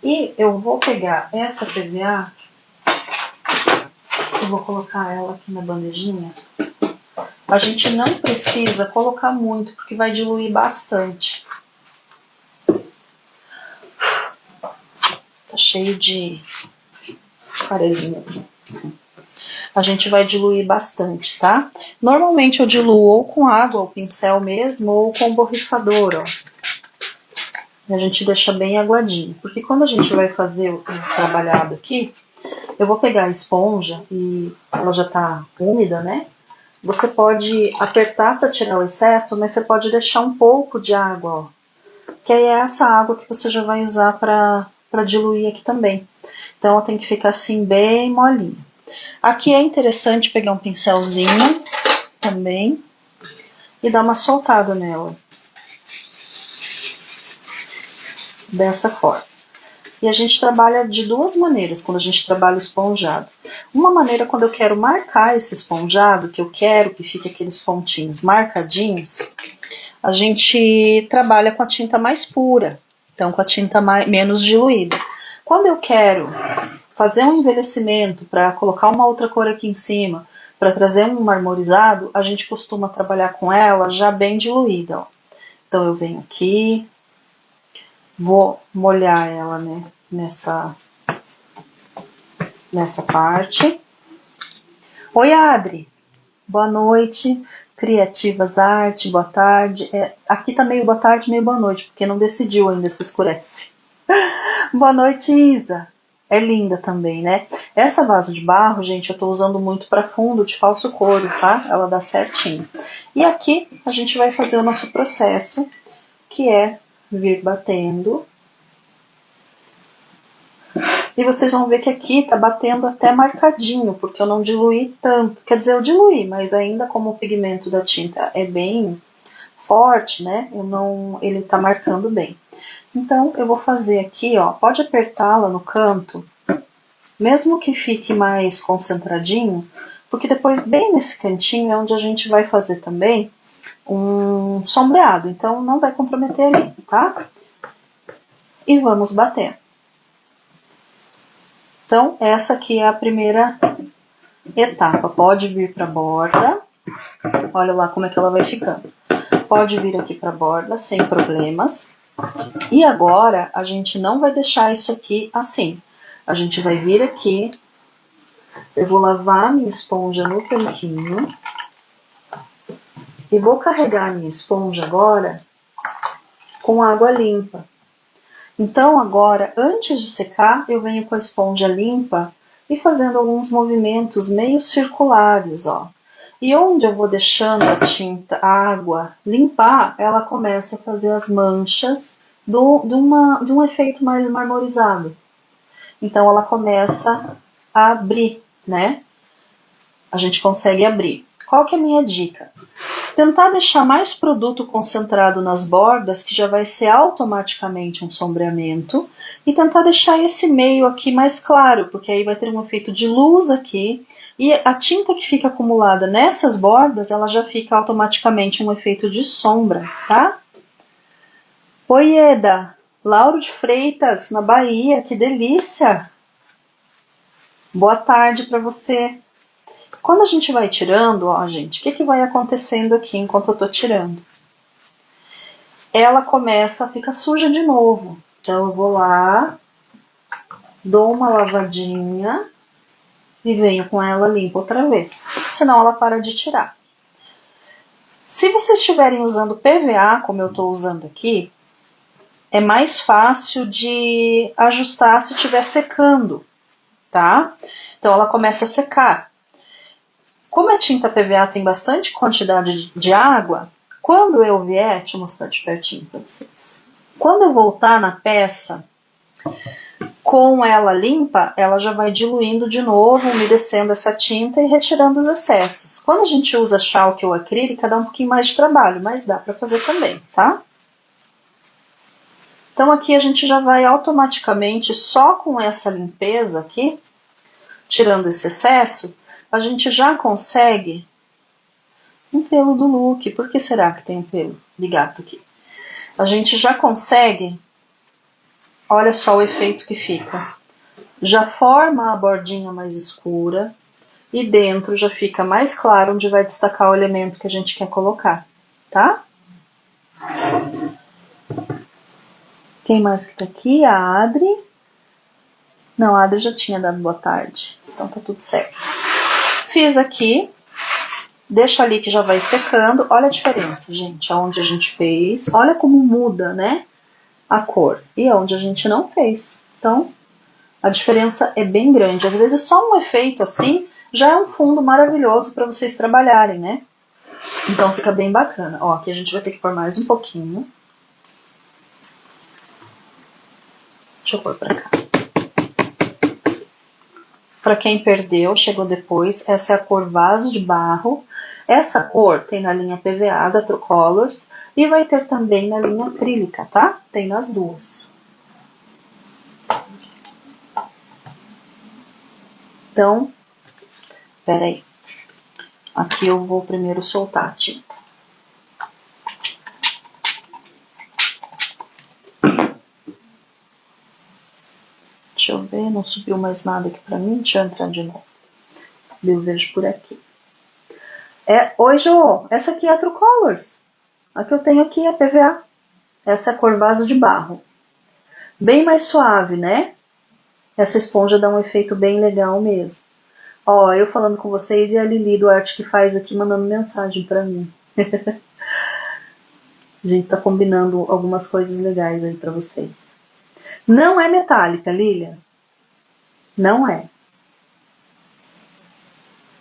E eu vou pegar essa PVA, eu vou colocar ela aqui na bandejinha. A gente não precisa colocar muito, porque vai diluir bastante. Tá cheio de farelinha aqui. A gente vai diluir bastante, tá? Normalmente eu diluo ou com água, ou pincel mesmo, ou com borrifador, ó. E a gente deixa bem aguadinho. Porque quando a gente vai fazer o trabalhado aqui, eu vou pegar a esponja e ela já tá úmida, né? Você pode apertar para tirar o excesso, mas você pode deixar um pouco de água, ó. Que aí é essa água que você já vai usar para diluir aqui também. Então ela tem que ficar assim bem molinha. Aqui é interessante pegar um pincelzinho também e dar uma soltada nela. Dessa forma. E a gente trabalha de duas maneiras quando a gente trabalha esponjado. Uma maneira quando eu quero marcar esse esponjado, que eu quero que fique aqueles pontinhos marcadinhos, a gente trabalha com a tinta mais pura, então com a tinta menos diluída. Quando eu quero fazer um envelhecimento para colocar uma outra cor aqui em cima, para trazer um marmorizado, a gente costuma trabalhar com ela já bem diluída, ó. Então eu venho aqui, vou molhar ela, né, nessa parte. Oi, Adri. Boa noite. Criativas Arte, boa tarde. Aqui tá meio boa tarde, meio boa noite, porque não decidiu ainda se escurece. Boa noite, Isa. É linda também, né? Essa vaso de barro, gente, eu tô usando muito para fundo de falso couro, tá? Ela dá certinho. E aqui a gente vai fazer o nosso processo, que é vir batendo. E vocês vão ver que aqui tá batendo até marcadinho, porque eu não diluí tanto. Quer dizer, eu diluí, mas ainda como o pigmento da tinta é bem forte, né? Ele tá marcando bem. Então, eu vou fazer aqui, ó, pode apertá-la no canto, mesmo que fique mais concentradinho, porque depois bem nesse cantinho é onde a gente vai fazer também um sombreado, então não vai comprometer ali, tá? E vamos bater. Então, essa aqui é a primeira etapa. Pode vir para a borda, Olha lá como é que ela vai ficando. Pode vir aqui para a borda sem problemas. E agora a gente não vai deixar isso aqui assim. A gente vai vir aqui. Eu vou lavar a minha esponja no tanquinho. E vou carregar a minha esponja agora com água limpa. Então agora, antes de secar, eu venho com a esponja limpa e fazendo alguns movimentos meio circulares, ó. E onde eu vou deixando a tinta, a água limpar, ela começa a fazer as manchas de um efeito mais marmorizado. Então ela começa a abrir, né? A gente consegue abrir. Qual que é a minha dica? Tentar deixar mais produto concentrado nas bordas, que já vai ser automaticamente um sombreamento, e tentar deixar esse meio aqui mais claro, porque aí vai ter um efeito de luz aqui, e a tinta que fica acumulada nessas bordas, ela já fica automaticamente um efeito de sombra, tá? Oi, Eda, Lauro de Freitas, na Bahia, que delícia! Boa tarde para você. Quando a gente vai tirando, ó, gente, o que vai acontecendo aqui enquanto eu tô tirando? Ela começa a ficar suja de novo. Então eu vou lá, dou uma lavadinha e venho com ela limpa outra vez. Senão ela para de tirar. Se vocês estiverem usando PVA, como eu estou usando aqui, é mais fácil de ajustar se estiver secando, tá? Então ela começa a secar. Como a tinta PVA tem bastante quantidade de água, quando eu vier, deixa eu mostrar de pertinho para vocês. Quando eu voltar na peça, com ela limpa, ela já vai diluindo de novo, umedecendo essa tinta e retirando os excessos. Quando a gente usa chalque ou acrílica, dá um pouquinho mais de trabalho, mas dá para fazer também, tá? Então aqui a gente já vai automaticamente, só com essa limpeza aqui, tirando esse excesso, a gente já consegue um pelo do look. Por que será que tem um pelo de gato aqui? A gente já consegue, olha só o efeito que fica. Já forma a bordinha mais escura e dentro já fica mais claro onde vai destacar o elemento que a gente quer colocar, tá? Quem mais que tá aqui? A Adri. Não, a Adri já tinha dado boa tarde, então tá tudo certo. Fiz aqui, deixa ali que já vai secando. Olha a diferença, gente, aonde a gente fez. Olha como muda, né, a cor. E aonde a gente não fez. Então, a diferença é bem grande. Às vezes só um efeito assim já é um fundo maravilhoso para vocês trabalharem, né? Então fica bem bacana. Ó, aqui a gente vai ter que pôr mais um pouquinho. Deixa eu pôr pra cá. Para quem perdeu, chegou depois, essa é a cor Vaso de Barro. Essa cor tem na linha PVA da True Colors e vai ter também na linha acrílica, tá? Tem nas duas. Então, peraí. Aqui eu vou primeiro soltar a tinta. Deixa eu ver, não subiu mais nada aqui pra mim. Deixa eu entrar de novo. Eu vejo por aqui. Oi, Jo, essa aqui é a True Colors. A que eu tenho aqui é a PVA. Essa é a cor Vaso de Barro. Bem mais suave, né? Essa esponja dá um efeito bem legal mesmo. Ó, eu falando com vocês e a Lili do Arte que Faz aqui mandando mensagem pra mim. A gente tá combinando algumas coisas legais aí pra vocês. Não é metálica, Lilian. Não é.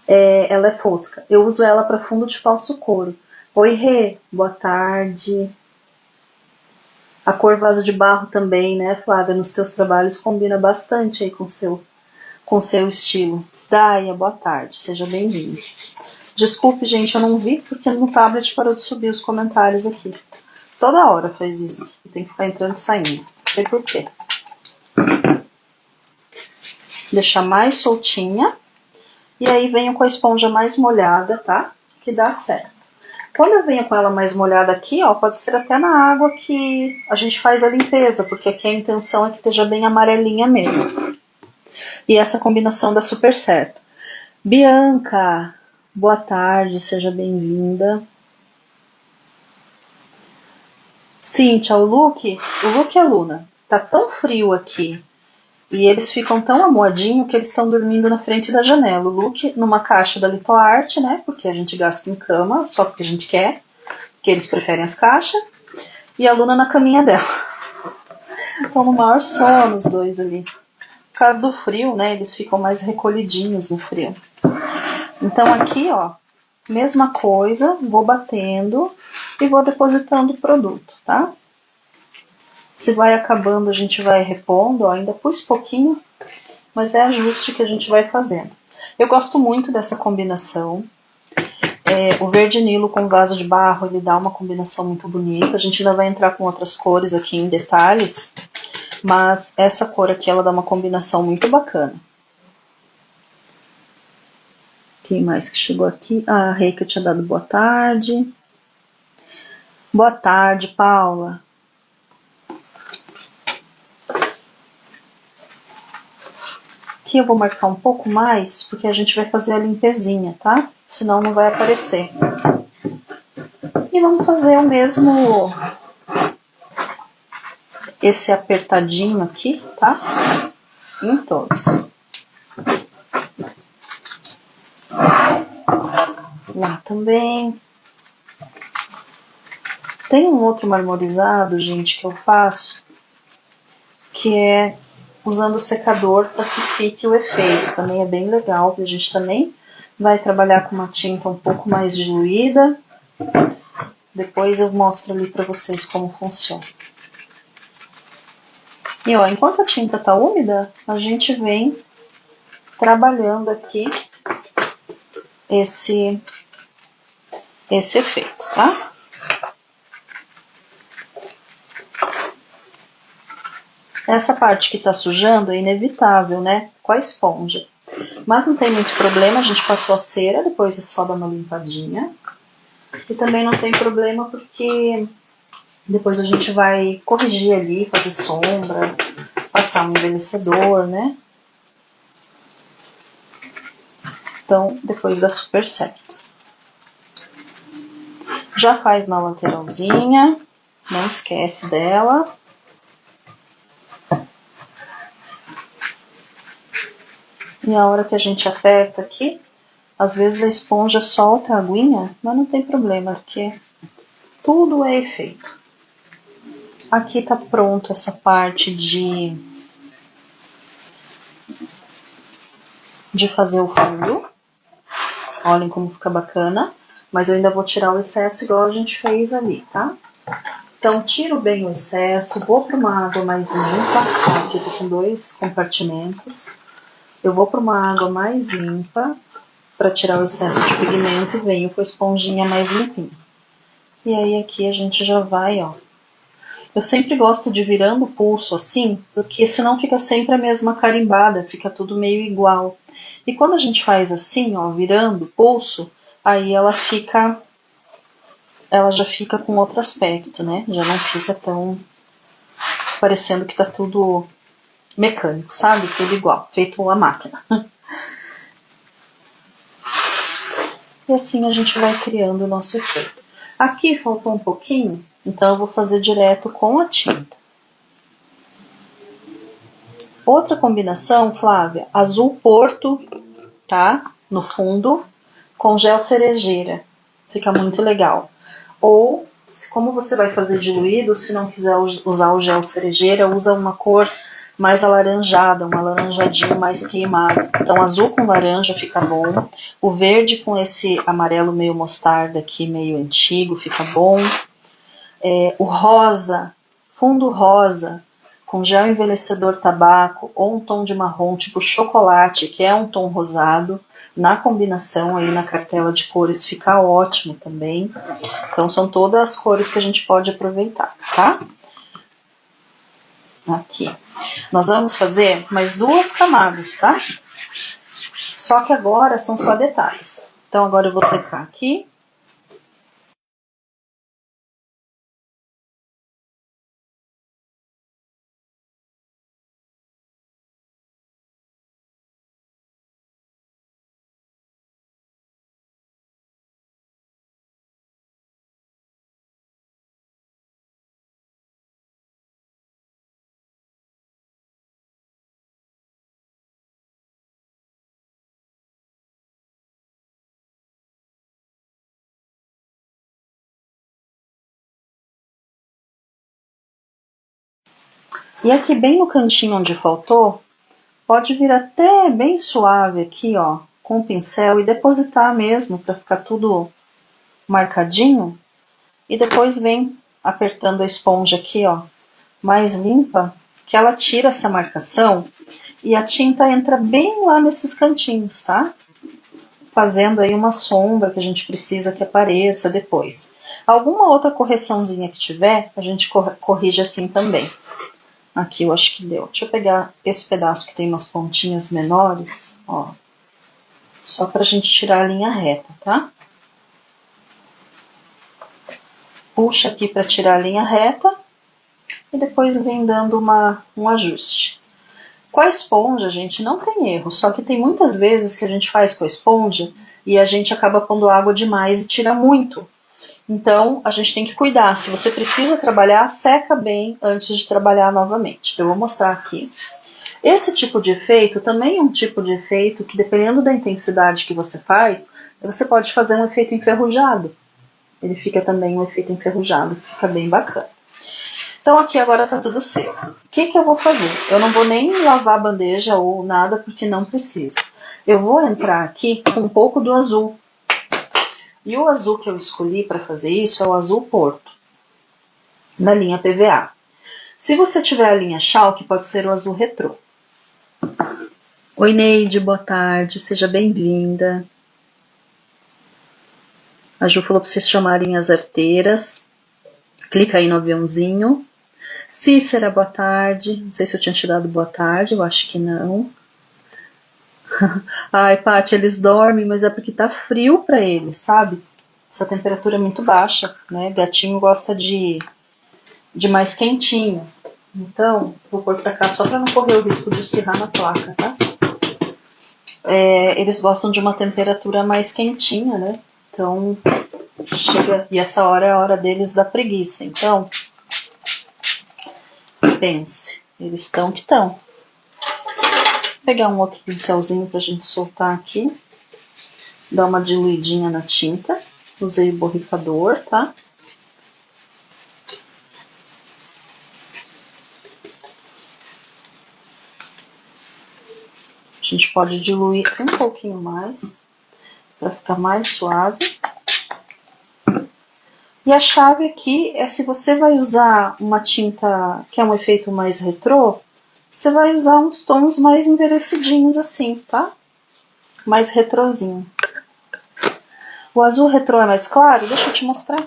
Ela é fosca. Eu uso ela para fundo de falso couro. Oi, Rê. Boa tarde. A cor Vaso de Barro também, né, Flávia? Nos teus trabalhos combina bastante aí com o seu estilo. Daia, boa tarde. Seja bem-vindo. Desculpe, gente, eu não vi porque no tablet parou de subir os comentários aqui. Toda hora faz isso. Tem que ficar entrando e saindo. Não sei por quê. Deixar mais soltinha. E aí venho com a esponja mais molhada, tá? Que dá certo. Quando eu venho com ela mais molhada aqui, ó, pode ser até na água que a gente faz a limpeza, porque aqui a intenção é que esteja bem amarelinha mesmo. E essa combinação dá super certo. Bianca, Boa tarde, seja bem-vinda. Cíntia, o Luke e a Luna, tá tão frio aqui e eles ficam tão amuadinho que eles estão dormindo na frente da janela. O Luke numa caixa da Litoarte, né? Porque a gente gasta em cama, só porque a gente quer, que eles preferem as caixas, e a Luna na caminha dela. Estão no maior sono os dois ali. Por causa do frio, né? Eles ficam mais recolhidinhos no frio. Então aqui, ó, mesma coisa, vou batendo e vou depositando o produto, tá? Se vai acabando, a gente vai repondo, ó, ainda pus pouquinho, mas é ajuste que a gente vai fazendo. Eu gosto muito dessa combinação. O verde nilo com vaso de barro, ele dá uma combinação muito bonita. A gente ainda vai entrar com outras cores aqui em detalhes, mas essa cor aqui, ela dá uma combinação muito bacana. Quem mais que chegou aqui? A Reika tinha dado boa tarde. Boa tarde, Paula. Aqui eu vou marcar um pouco mais, porque a gente vai fazer a limpezinha, tá? Senão não vai aparecer. E vamos fazer o mesmo, esse apertadinho aqui, tá? Em todos. Lá também. Tem um outro marmorizado, gente, que eu faço, que é usando o secador para que fique o efeito. Também é bem legal, porque a gente também vai trabalhar com uma tinta um pouco mais diluída. Depois eu mostro ali para vocês como funciona. E ó, enquanto a tinta tá úmida, a gente vem trabalhando aqui esse efeito, tá? Essa parte que tá sujando é inevitável, né? Com a esponja. Mas não tem muito problema, a gente passou a cera, depois é só dar uma limpadinha. E também não tem problema porque depois a gente vai corrigir ali, fazer sombra, passar um envelhecedor, né? Então, depois dá super certo. Já faz na lateralzinha, não esquece dela. E a hora que a gente aperta aqui, às vezes a esponja solta a aguinha, mas não tem problema, porque tudo é efeito. Aqui tá pronto essa parte de fazer o fundo. Olhem como fica bacana. Mas eu ainda vou tirar o excesso igual a gente fez ali, tá? Então, tiro bem o excesso, vou para uma água mais limpa. Aqui eu tô com 2 compartimentos. Eu vou para uma água mais limpa para tirar o excesso de pigmento e venho com a esponjinha mais limpinha. E aí aqui a gente já vai, ó. Eu sempre gosto de virando o pulso assim, porque senão fica sempre a mesma carimbada, fica tudo meio igual. E quando a gente faz assim, ó, virando o pulso, aí ela já fica com outro aspecto, né? Já não fica tão parecendo que tá tudo mecânico, sabe? Tudo igual, feito a máquina. E assim a gente vai criando o nosso efeito. Aqui faltou um pouquinho, então eu vou fazer direto com a tinta. Outra combinação, Flávia, azul porto, tá? No fundo, com gel cerejeira. Fica muito legal. Ou, como você vai fazer diluído, se não quiser usar o gel cerejeira, usa uma cor mais alaranjada, um alaranjadinho mais queimado. Então, azul com laranja fica bom. O verde com esse amarelo meio mostarda aqui, meio antigo, fica bom. O rosa, fundo rosa, com gel envelhecedor tabaco ou um tom de marrom tipo chocolate, que é um tom rosado, na combinação aí na cartela de cores fica ótimo também. Então são todas as cores que a gente pode aproveitar, tá? Aqui. Nós vamos fazer mais 2 camadas, tá? Só que agora são só detalhes. Então agora eu vou secar aqui. E aqui bem no cantinho onde faltou, pode vir até bem suave aqui, ó, com o pincel e depositar mesmo para ficar tudo marcadinho. E depois vem apertando a esponja aqui, ó, mais limpa, que ela tira essa marcação e a tinta entra bem lá nesses cantinhos, tá? Fazendo aí uma sombra que a gente precisa que apareça depois. Alguma outra correçãozinha que tiver, a gente corrige assim também. Aqui eu acho que deu. Deixa eu pegar esse pedaço que tem umas pontinhas menores, ó. Só pra gente tirar a linha reta, tá? Puxa aqui pra tirar a linha reta e depois vem dando um ajuste. Com a esponja, gente, não tem erro, só que tem muitas vezes que a gente faz com a esponja e a gente acaba pondo água demais e tira muito. Então, a gente tem que cuidar. Se você precisa trabalhar, seca bem antes de trabalhar novamente. Eu vou mostrar aqui. Esse tipo de efeito também é um tipo de efeito que, dependendo da intensidade que você faz, você pode fazer um efeito enferrujado. Ele fica também um efeito enferrujado, fica bem bacana. Então aqui agora tá tudo seco. O que eu vou fazer? Eu não vou nem lavar a bandeja ou nada, porque não precisa. Eu vou entrar aqui com um pouco do azul. E o azul que eu escolhi para fazer isso é o azul Porto, na linha PVA. Se você tiver a linha Chalk, pode ser o azul retrô. Oi Neide, boa tarde, seja bem-vinda. A Ju falou para vocês chamarem as arteiras. Clica aí no aviãozinho. Cícera, boa tarde. Não sei se eu tinha te dado boa tarde, eu acho que não. Ai, Paty, eles dormem, mas é porque tá frio pra eles, sabe? Essa temperatura é muito baixa, né? Gatinho gosta de mais quentinho. Então, vou pôr pra cá só pra não correr o risco de espirrar na placa, tá? Eles gostam de uma temperatura mais quentinha, né? Então, chega... E essa hora é a hora deles da preguiça. Então, pense, eles estão que estão. Vou pegar um outro pincelzinho pra gente soltar aqui. Dar uma diluidinha na tinta. Usei o borrifador, tá? A gente pode diluir um pouquinho mais, para ficar mais suave. E a chave aqui é, se você vai usar uma tinta que é um efeito mais retrô, você vai usar uns tons mais envelhecidinhos assim, tá? Mais retrozinho. O azul retrô é mais claro? Deixa eu te mostrar.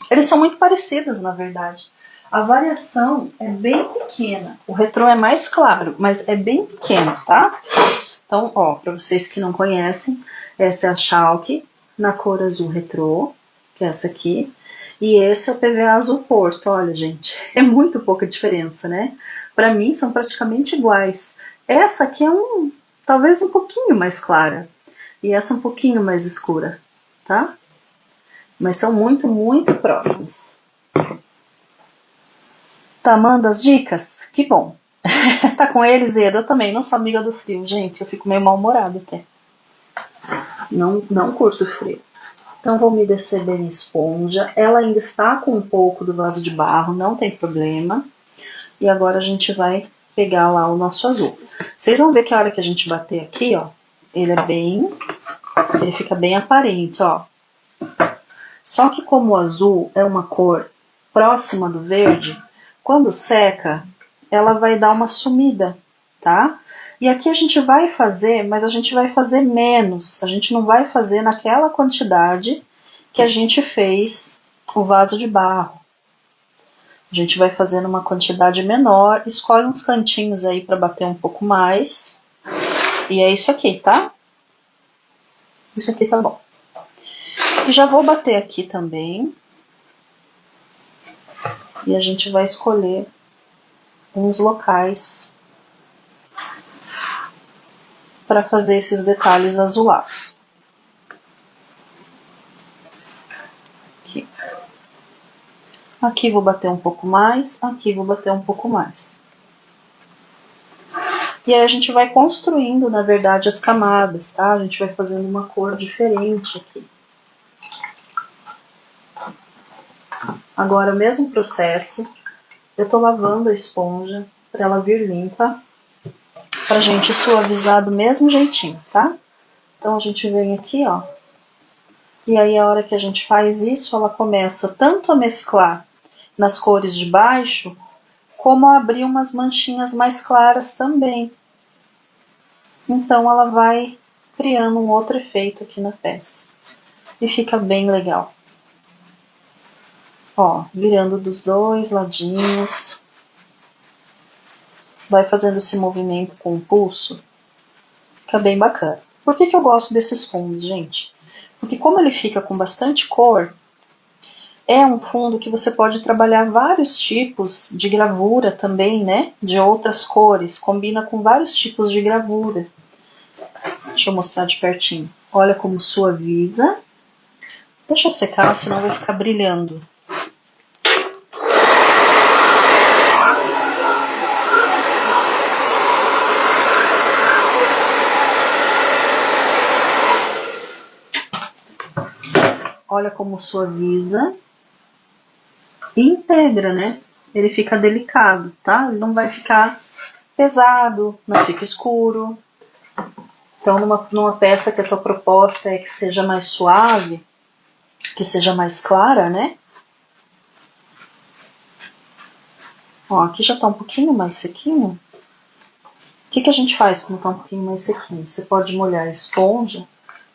Eles são muito parecidos, na verdade. A variação é bem pequena. O retrô é mais claro, mas é bem pequeno, tá? Então, ó, para vocês que não conhecem, essa é a Chalk na cor azul retrô, que é essa aqui. E esse é o PVA azul Porto. Olha, gente, é muito pouca diferença, né? Para mim, são praticamente iguais. Essa aqui é talvez um pouquinho mais clara. E essa um pouquinho mais escura, tá? Mas são muito, muito próximas. Tá amando as dicas? Que bom. Tá com eles, Eda? Eu também não sou amiga do frio, gente. Eu fico meio mal-humorada até. Não curto frio. Então vou umedecer bem a esponja. Ela ainda está com um pouco do vaso de barro, não tem problema. E agora a gente vai pegar lá o nosso azul. Vocês vão ver que a hora que a gente bater aqui, ó, ele fica bem aparente, ó. Só que como o azul é uma cor próxima do verde, quando seca, ela vai dar uma sumida, tá? E aqui a gente vai fazer, mas a gente vai fazer menos. A gente não vai fazer naquela quantidade que a gente fez o vaso de barro. A gente vai fazer numa quantidade menor. Escolhe uns cantinhos aí para bater um pouco mais. E é isso aqui, tá? Isso aqui tá bom. E já vou bater aqui também. E a gente vai escolher uns locais para fazer esses detalhes azulados. Aqui. Aqui vou bater um pouco mais, aqui vou bater um pouco mais. E aí a gente vai construindo, na verdade, as camadas, tá? A gente vai fazendo uma cor diferente aqui. Agora, o mesmo processo, Eu tô lavando a esponja para ela vir limpa, pra gente suavizar do mesmo jeitinho, tá? Então a gente vem aqui, ó, e aí a hora que a gente faz isso, ela começa tanto a mesclar nas cores de baixo, como a abrir umas manchinhas mais claras também. Então ela vai criando um outro efeito aqui na peça. E fica bem legal. Ó, virando dos dois ladinhos. Vai fazendo esse movimento com o pulso. Fica bem bacana. Por que eu gosto desses fundos, gente? Porque como ele fica com bastante cor, é um fundo que você pode trabalhar vários tipos de gravura também, né? De outras cores. Combina com vários tipos de gravura. Deixa eu mostrar de pertinho. Olha como suaviza. Deixa eu secar, senão vai ficar brilhando. Olha como suaviza. E integra, né? Ele fica delicado, tá? Ele não vai ficar pesado, não fica escuro. Então, numa peça que a tua proposta é que seja mais suave, que seja mais clara, né? Ó, aqui já tá um pouquinho mais sequinho. O que a gente faz quando tá um pouquinho mais sequinho? Você pode molhar a esponja,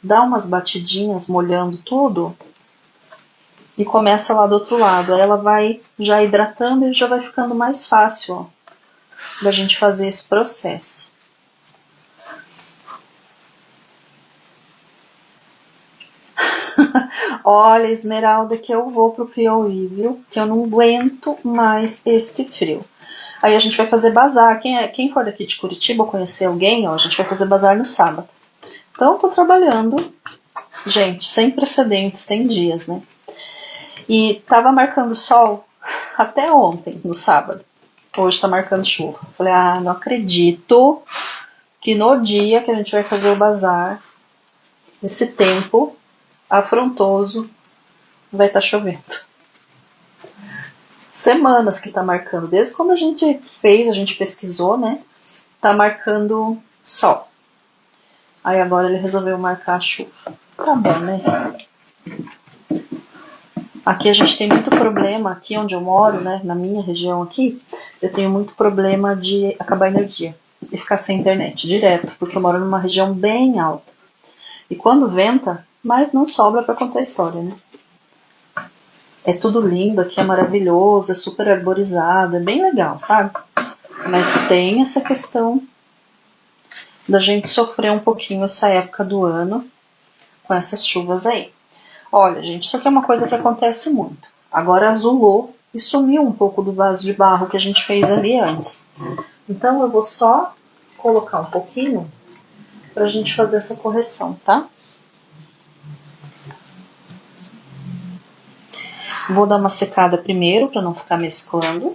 dar umas batidinhas molhando tudo e começa lá do outro lado. Aí ela vai já hidratando e já vai ficando mais fácil, ó, da gente fazer esse processo. Olha, Esmeralda, que eu vou pro Piauí, viu? Que eu não aguento mais este frio. Aí a gente vai fazer bazar. Quem for daqui de Curitiba ou conhecer alguém, ó, a gente vai fazer bazar no sábado. Então, eu tô trabalhando, gente, sem precedentes, tem dias, né? E tava marcando sol até ontem, no sábado. Hoje tá marcando chuva. Falei, não acredito que no dia que a gente vai fazer o bazar, esse tempo afrontoso, vai estar chovendo. Semanas que tá marcando, desde quando a gente fez, a gente pesquisou, né? Tá marcando sol. Aí agora ele resolveu marcar a chuva. Tá bom, né? Aqui a gente tem muito problema, aqui onde eu moro, né? Na minha região aqui, eu tenho muito problema de acabar a energia e ficar sem internet direto, porque eu moro numa região bem alta. E quando venta, mas não sobra para contar a história, né? É tudo lindo, aqui é maravilhoso, é super arborizado, é bem legal, sabe? Mas tem essa questão da gente sofrer um pouquinho essa época do ano com essas chuvas aí. Olha, gente, isso aqui é uma coisa que acontece muito. Agora azulou e sumiu um pouco do vaso de barro que a gente fez ali antes. Então eu vou só colocar um pouquinho pra gente fazer essa correção, tá? Vou dar uma secada primeiro para não ficar mesclando.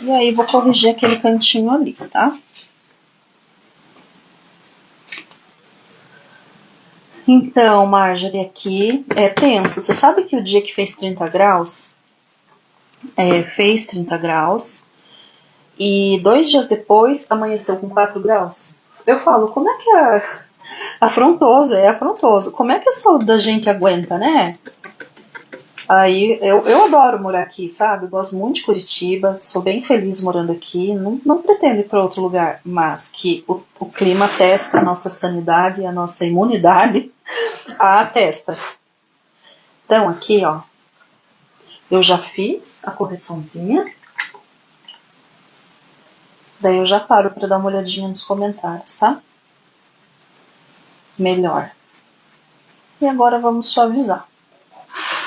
E aí vou corrigir aquele cantinho ali, tá? Então, Marjorie, aqui é tenso. Você sabe que o dia que fez 30 graus, fez 30 graus, e 2 dias depois amanheceu com 4 graus? Eu falo, como é que é afrontoso? É afrontoso. Como é que a saúde da gente aguenta, né? Aí eu adoro morar aqui, sabe? Eu gosto muito de Curitiba, sou bem feliz morando aqui, não pretendo ir para outro lugar, mas que o clima testa a nossa sanidade e a nossa imunidade, testa. Então aqui, ó, eu já fiz a correçãozinha, daí eu já paro para dar uma olhadinha nos comentários, tá? Melhor. E agora vamos suavizar.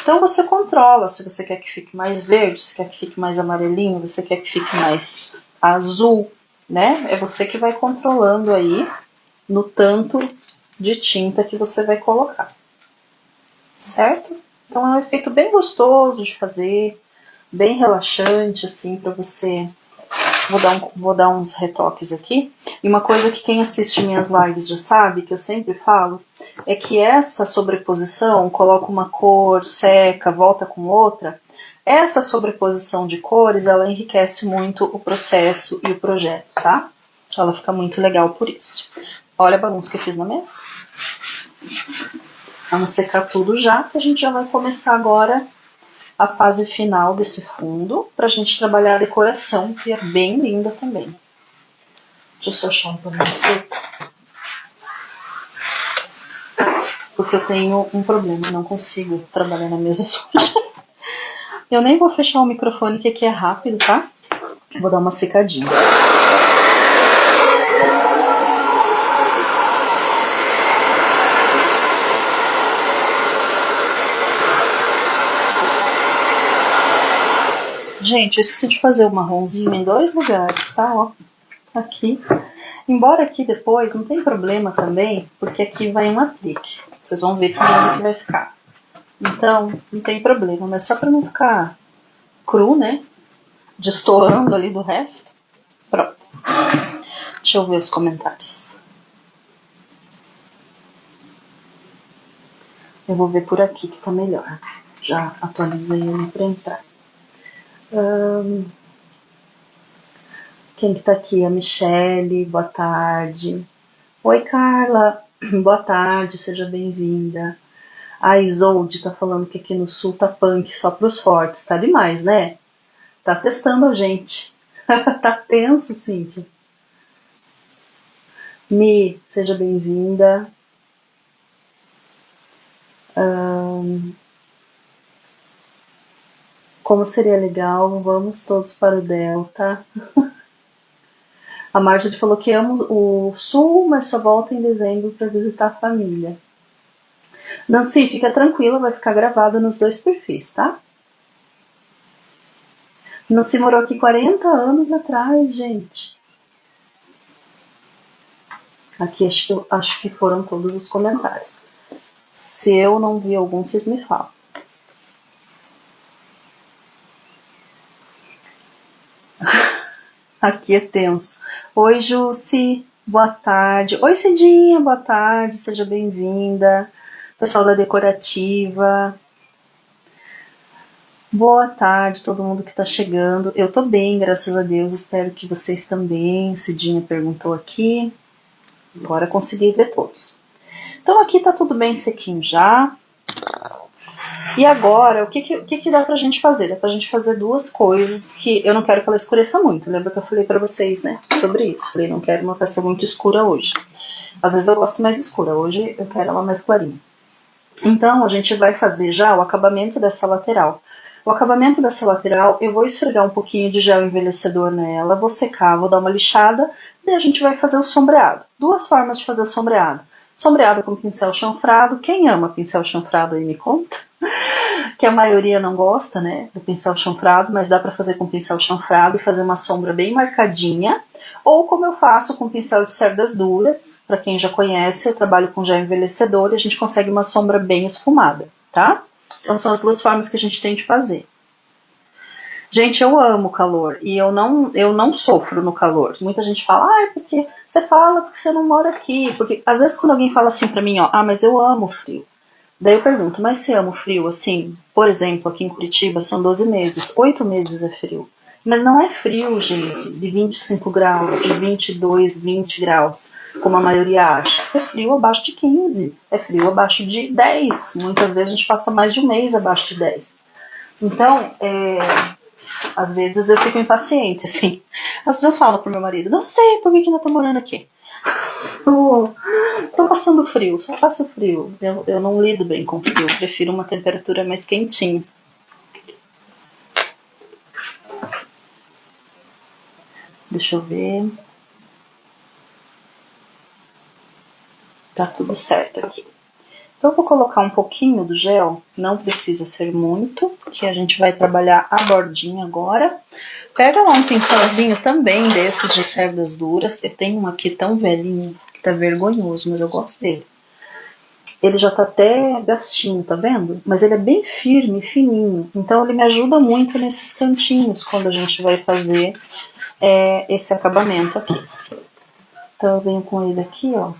Então você controla se você quer que fique mais verde, se quer que fique mais amarelinho, você quer que fique mais azul, né? É você que vai controlando aí no tanto de tinta que você vai colocar, certo? Então é um efeito bem gostoso de fazer, bem relaxante assim para você Vou dar uns retoques aqui. E uma coisa que quem assiste minhas lives já sabe, que eu sempre falo, é que essa sobreposição, coloca uma cor, seca, volta com outra, essa sobreposição de cores, ela enriquece muito o processo e o projeto, tá? Ela fica muito legal por isso. Olha a bagunça que eu fiz na mesa. Vamos secar tudo já, que a gente já vai começar agora a fase final desse fundo, pra gente trabalhar a decoração, que é bem linda também. Deixa eu só achar um pano seco. Porque eu tenho um problema, não consigo trabalhar na mesa suja. Eu nem vou fechar o microfone, que aqui é rápido, tá? Vou dar uma secadinha. Gente, eu esqueci de fazer o marronzinho em 2 lugares, tá? Ó, aqui. Embora aqui depois não tem problema também, porque aqui vai um aplique. Vocês vão ver que lindo que vai ficar. Então, não tem problema, mas só pra não ficar cru, né? Destoando ali do resto. Pronto. Deixa eu ver os comentários. Eu vou ver por aqui que tá melhor. Já atualizei ele pra entrar. Quem que tá aqui? A Michele, boa tarde. Oi, Carla, boa tarde, seja bem-vinda. A Isolde tá falando que aqui no sul tá punk só pros fortes. Tá demais, né? Tá testando a gente. Tá tenso, Cíntia. Mi, seja bem-vinda. Como seria legal, vamos todos para o Delta. A Marjorie falou que ama o sul, mas só volta em dezembro para visitar a família. Nancy, fica tranquila, vai ficar gravado nos 2 perfis, tá? Nancy morou aqui 40 anos atrás, gente. Aqui acho que foram todos os comentários. Se eu não vi algum, vocês me falam. Aqui é tenso. Oi, Jussi, boa tarde. Oi, Cidinha, boa tarde, seja bem-vinda. Pessoal da Decorativa. Boa tarde, todo mundo que tá chegando. Eu tô bem, graças a Deus, espero que vocês também. Cidinha perguntou aqui. Agora consegui ver todos. Então aqui tá tudo bem sequinho já. E agora, o que dá pra gente fazer? Dá pra gente fazer 2 coisas que eu não quero que ela escureça muito. Lembra que eu falei pra vocês, né, sobre isso? Falei, não quero uma peça muito escura hoje. Às vezes eu gosto mais escura, hoje eu quero ela mais clarinha. Então, a gente vai fazer já o acabamento dessa lateral. O acabamento dessa lateral, eu vou esfregar um pouquinho de gel envelhecedor nela, vou secar, vou dar uma lixada, e a gente vai fazer o sombreado. 2 formas de fazer o sombreado. Sombreado com pincel chanfrado. Quem ama pincel chanfrado aí me conta? Que a maioria não gosta, né, do pincel chanfrado, mas dá para fazer com pincel chanfrado e fazer uma sombra bem marcadinha. Ou como eu faço com pincel de cerdas duras, para quem já conhece, eu trabalho com gel envelhecedor e a gente consegue uma sombra bem esfumada, tá? Então são as 2 formas que a gente tem de fazer. Gente, eu amo o calor e eu não sofro no calor. Muita gente fala, porque você fala porque você não mora aqui. Porque às vezes quando alguém fala assim pra mim, mas eu amo o frio. Daí eu pergunto, mas você ama o frio assim? Por exemplo, aqui em Curitiba são 12 meses, 8 meses é frio. Mas não é frio, gente, de 25 graus, de 22, 20 graus, como a maioria acha. É frio abaixo de 15, é frio abaixo de 10. Muitas vezes a gente passa mais de um mês abaixo de 10. Então, às vezes eu fico impaciente, assim. Às vezes eu falo pro meu marido, não sei por que ainda tô morando aqui. Tô passando frio, só passo frio. Eu não lido bem com frio, eu prefiro uma temperatura mais quentinha. Deixa eu ver. Tá tudo certo aqui. Então eu vou colocar um pouquinho do gel, não precisa ser muito, porque a gente vai trabalhar a bordinha agora. Pega lá um pincelzinho também desses de cerdas duras. Eu tenho um aqui tão velhinho que tá vergonhoso, mas eu gosto dele. ele já tá até gastinho, tá vendo? Mas ele é bem firme, fininho. Então ele me ajuda muito nesses cantinhos quando a gente vai fazer esse acabamento aqui. Então eu venho com ele aqui, ó.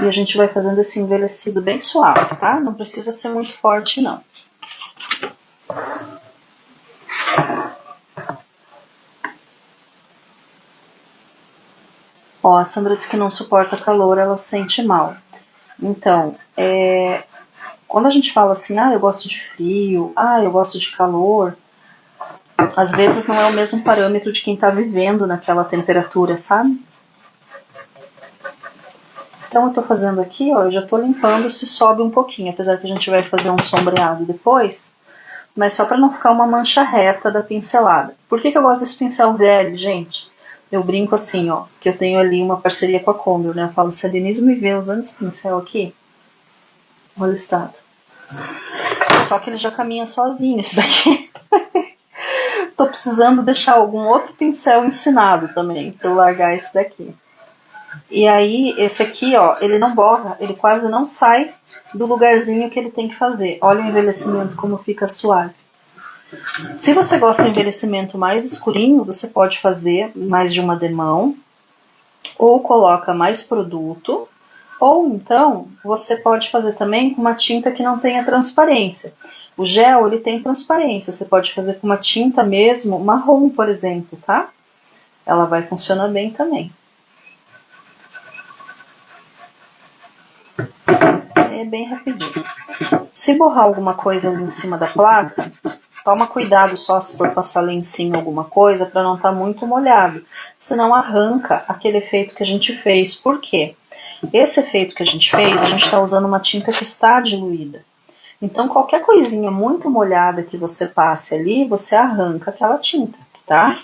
E a gente vai fazendo esse envelhecido bem suave, tá? Não precisa ser muito forte, não. Ó, a Sandra diz que não suporta calor, ela se sente mal. Então, quando a gente fala assim, eu gosto de frio, eu gosto de calor, às vezes não é o mesmo parâmetro de quem tá vivendo naquela temperatura, sabe? Então eu tô fazendo aqui, ó, eu já tô limpando se sobe um pouquinho, apesar que a gente vai fazer um sombreado depois, mas só pra não ficar uma mancha reta da pincelada. Por que eu gosto desse pincel velho, gente? Eu brinco assim, ó, que eu tenho ali uma parceria com a Combio, né? Eu falo, se a Denise me vê usando esse pincel aqui, olha o estado. Só que ele já caminha sozinho, esse daqui. Tô precisando deixar algum outro pincel ensinado também, pra eu largar esse daqui. E aí, esse aqui, ó, ele não borra, ele quase não sai do lugarzinho que ele tem que fazer. Olha o envelhecimento como fica suave. Se você gosta de envelhecimento mais escurinho, você pode fazer mais de uma demão, ou coloca mais produto, ou então você pode fazer também com uma tinta que não tenha transparência. O gel, ele tem transparência, você pode fazer com uma tinta mesmo, marrom, por exemplo, tá? Ela vai funcionar bem também. É bem rapidinho. Se borrar alguma coisa ali em cima da placa, toma cuidado só se for passar lencinho alguma coisa para não estar muito molhado, senão arranca aquele efeito que a gente fez. Por quê? Esse efeito que a gente fez, a gente está usando uma tinta que está diluída. Então qualquer coisinha muito molhada que você passe ali, você arranca aquela tinta, tá?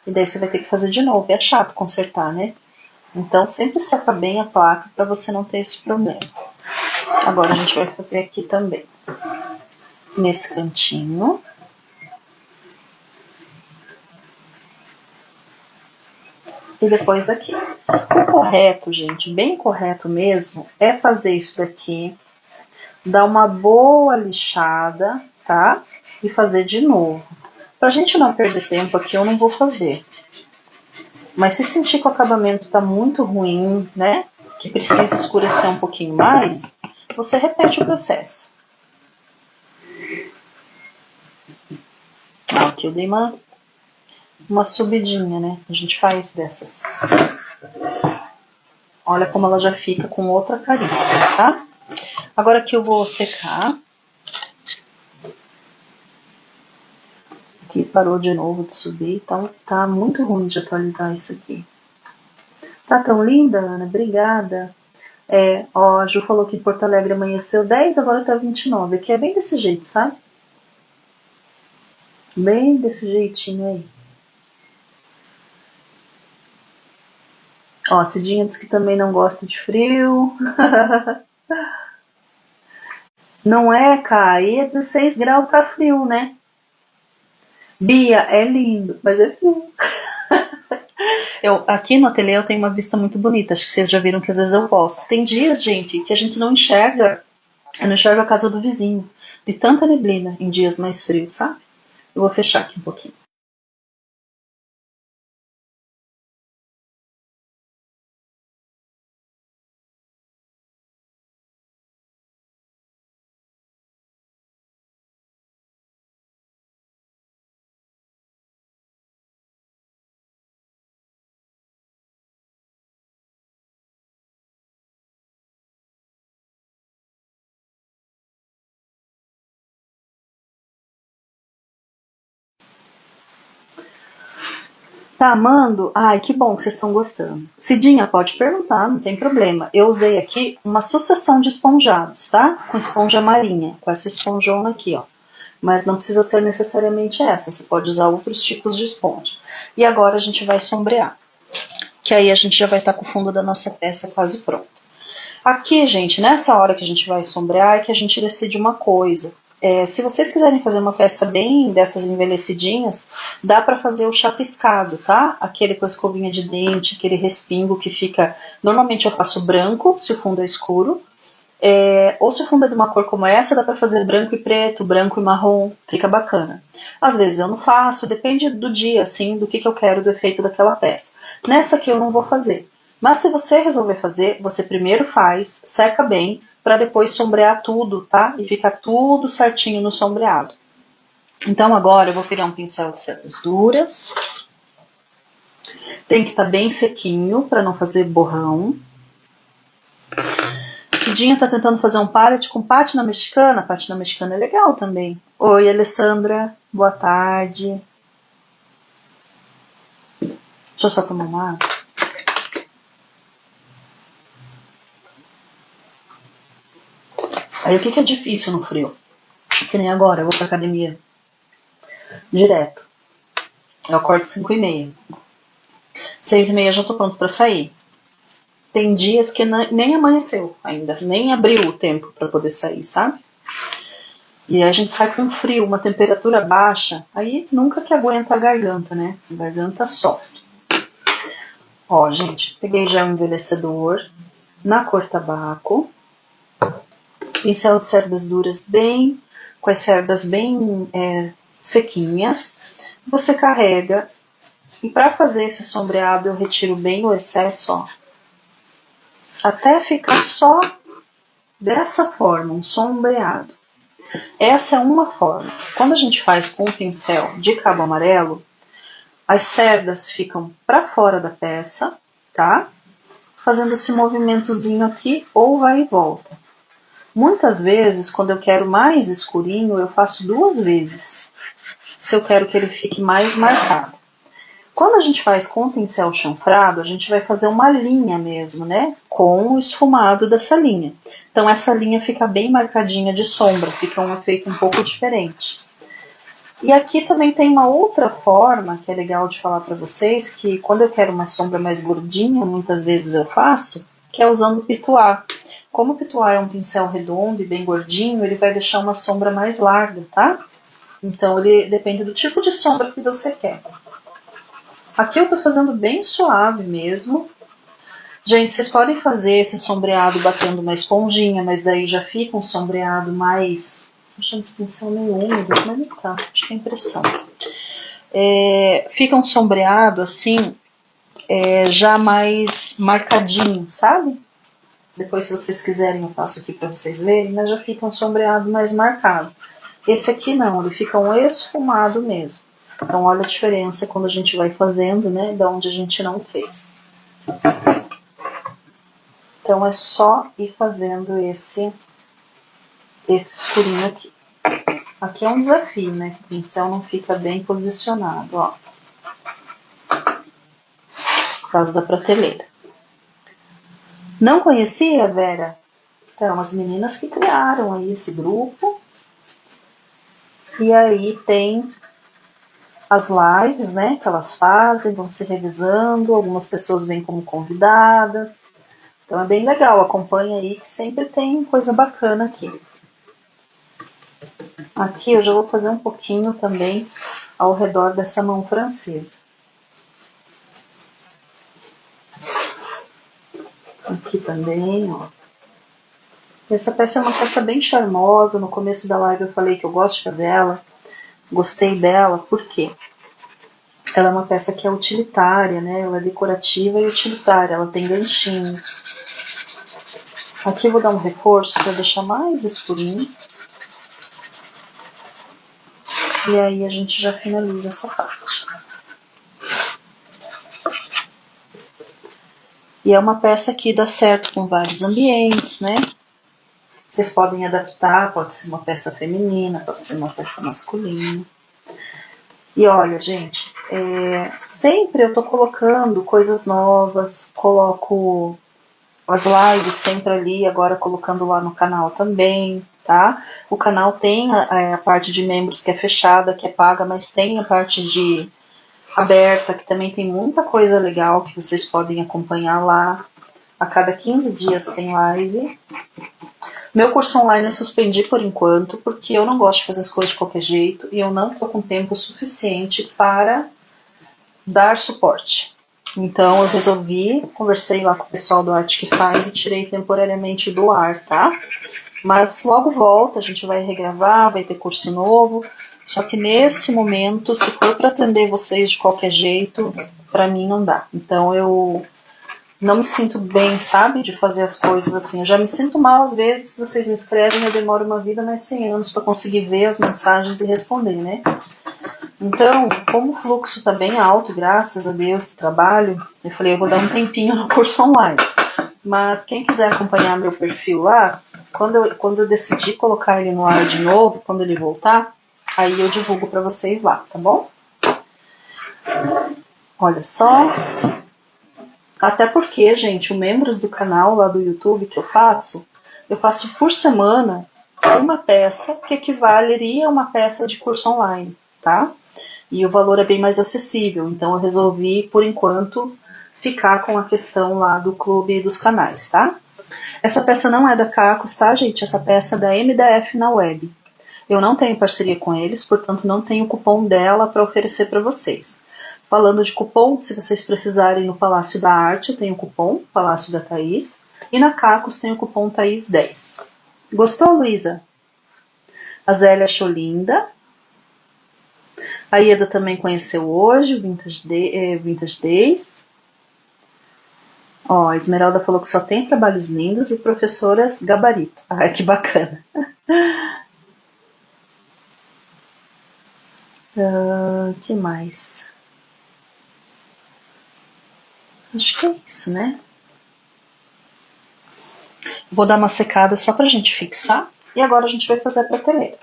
E daí você vai ter que fazer de novo, é chato consertar, né? Então sempre seca bem a placa para você não ter esse problema. Agora a gente vai fazer aqui também, nesse cantinho. E depois aqui. O correto, gente, bem correto mesmo, é fazer isso daqui, dar uma boa lixada, tá? E fazer de novo. Pra gente não perder tempo aqui, eu não vou fazer. Mas se sentir que o acabamento tá muito ruim, né? Que precisa escurecer um pouquinho mais, você repete o processo. Aqui eu dei uma subidinha, né? A gente faz dessas. Olha como ela já fica com outra carinha, tá? Agora aqui eu vou secar. Aqui parou de novo de subir, então tá muito ruim de atualizar isso aqui. Tá tão linda, Ana? Obrigada. Ó, a Ju falou que em Porto Alegre amanheceu 10, agora tá 29. Aqui é bem desse jeito, sabe? Bem desse jeitinho aí. Ó, a Cidinha diz que também não gosta de frio. Não é, Cá? Aí é 16 graus, tá frio, né? Bia, é lindo, mas é frio. Aqui no ateliê eu tenho uma vista muito bonita, acho que vocês já viram que às vezes eu posto. Tem dias, gente, que a gente não enxerga, eu não enxergo a casa do vizinho, de tanta neblina em dias mais frios, sabe? Eu vou fechar aqui um pouquinho. Tá amando? Ai, que bom que vocês estão gostando. Cidinha, pode perguntar, não tem problema. Eu usei aqui uma sucessão de esponjados, tá? Com esponja marinha, com essa esponjona aqui, ó. Mas não precisa ser necessariamente essa, você pode usar outros tipos de esponja. E agora a gente vai sombrear, que aí a gente já vai estar com o fundo da nossa peça quase pronto. Aqui, gente, nessa hora que a gente vai sombrear, é que a gente decide uma coisa. Se vocês quiserem fazer uma peça bem dessas envelhecidinhas, dá para fazer o chapiscado, tá? Aquele com a escovinha de dente, aquele respingo que fica... Normalmente eu faço branco, se o fundo é escuro. Ou se o fundo é de uma cor como essa, dá para fazer branco e preto, branco e marrom, fica bacana. Às vezes eu não faço, depende do dia, assim, do que eu quero, do efeito daquela peça. Nessa aqui eu não vou fazer. Mas se você resolver fazer, você primeiro faz, seca bem, para depois sombrear tudo, tá? E ficar tudo certinho no sombreado. Então agora eu vou pegar um pincel de cerdas duras. Tem que estar bem sequinho, para não fazer borrão. Cidinha tá tentando fazer um palette com pátina mexicana. Pátina mexicana é legal também. Oi, Alessandra. Boa tarde. Deixa eu só tomar uma água. Aí o que é difícil no frio? Que nem agora, eu vou pra academia direto. Eu acordo 5h30. 6h30 já tô pronto pra sair. Tem dias que nem amanheceu ainda, nem abriu o tempo para poder sair, sabe? E a gente sai com frio, uma temperatura baixa, aí nunca que aguenta a garganta, né? A garganta sofre. Ó, gente, peguei já o envelhecedor na cor tabaco, pincel de cerdas duras bem, com as cerdas bem sequinhas. Você carrega, e para fazer esse sombreado eu retiro bem o excesso, ó. Até ficar só dessa forma, um sombreado. Essa é uma forma. Quando a gente faz com o pincel de cabo amarelo, as cerdas ficam para fora da peça, tá? Fazendo esse movimentozinho aqui, ou vai e volta. Muitas vezes, quando eu quero mais escurinho, eu faço 2 vezes, se eu quero que ele fique mais marcado. Quando a gente faz com o pincel chanfrado, a gente vai fazer uma linha mesmo, né? Com o esfumado dessa linha. Então essa linha fica bem marcadinha de sombra, fica um efeito um pouco diferente. E aqui também tem uma outra forma que é legal de falar para vocês, que quando eu quero uma sombra mais gordinha, muitas vezes eu faço, que é usando o pituá. Como o pituá é um pincel redondo e bem gordinho, ele vai deixar uma sombra mais larga, tá? Então ele depende do tipo de sombra que você quer. Aqui eu tô fazendo bem suave mesmo. Gente, vocês podem fazer esse sombreado batendo uma esponjinha, mas daí já fica um sombreado mais... Deixa eu esse pincel meio úmido, mas não tá, acho que é impressão. Fica um sombreado assim, já mais marcadinho, sabe? Depois, se vocês quiserem, eu faço aqui pra vocês verem, mas já fica um sombreado mais marcado. Esse aqui não, ele fica um esfumado mesmo. Então, olha a diferença quando a gente vai fazendo, né, da onde a gente não fez. Então, é só ir fazendo esse escurinho aqui. Aqui é um desafio, né, que o pincel não fica bem posicionado, ó. Por causa da prateleira. Não conhecia, Vera? Então, as meninas que criaram aí esse grupo. E aí tem... as lives, né, que elas fazem, vão se revisando, algumas pessoas vêm como convidadas. Então é bem legal, acompanha aí que sempre tem coisa bacana aqui. Aqui eu já vou fazer um pouquinho também ao redor dessa mão francesa. Aqui também, ó. Essa peça é uma peça bem charmosa, no começo da live eu falei que eu gosto de fazer ela. Gostei dela, por quê? Ela é uma peça que é utilitária, né? Ela é decorativa e utilitária, ela tem ganchinhos. Aqui eu vou dar um reforço para deixar mais escurinho. E aí a gente já finaliza essa parte. E é uma peça que dá certo com vários ambientes, né? Vocês podem adaptar, pode ser uma peça feminina, pode ser uma peça masculina. E olha, gente, sempre eu tô colocando coisas novas, coloco as lives sempre ali, agora colocando lá no canal também, tá? O canal tem a parte de membros que é fechada, que é paga, mas tem a parte de aberta, que também tem muita coisa legal que vocês podem acompanhar lá. A cada 15 dias tem live. Meu curso online eu suspendi por enquanto, porque eu não gosto de fazer as coisas de qualquer jeito e eu não estou com tempo suficiente para dar suporte. Então eu resolvi, conversei lá com o pessoal do Arte que Faz e tirei temporariamente do ar, tá? Mas logo volta, a gente vai regravar, vai ter curso novo. Só que nesse momento, se for para atender vocês de qualquer jeito, para mim não dá. Então eu não me sinto bem, sabe, de fazer as coisas assim. Eu já me sinto mal às vezes, se vocês me escrevem, eu demoro uma vida, mas 100 anos para conseguir ver as mensagens e responder, né? Então, como o fluxo está bem alto, graças a Deus, de trabalho, eu falei, eu vou dar um tempinho no curso online. Mas quem quiser acompanhar meu perfil lá, quando eu decidir colocar ele no ar de novo, quando ele voltar, aí eu divulgo para vocês lá, tá bom? Olha só. Até porque, gente, os membros do canal lá do YouTube que eu faço por semana uma peça que equivaleria a uma peça de curso online, tá? E o valor é bem mais acessível, então eu resolvi, por enquanto, ficar com a questão lá do clube dos canais, tá? Essa peça não é da Cacos, tá, gente? Essa peça é da MDF na web. Eu não tenho parceria com eles, portanto não tenho cupom dela para oferecer para vocês. Falando de cupom, se vocês precisarem no Palácio da Arte, eu tenho o cupom Palácio da Thaís. E na Cacos tem o cupom Thaís10. Gostou, Luísa? A Zélia achou linda. A Ieda também conheceu hoje o Vintage Days. Ó, a Esmeralda falou que só tem trabalhos lindos e professoras gabarito. Ai, que bacana. Que mais? Acho que é isso, né? Vou dar uma secada só pra gente fixar. E agora a gente vai fazer a prateleira.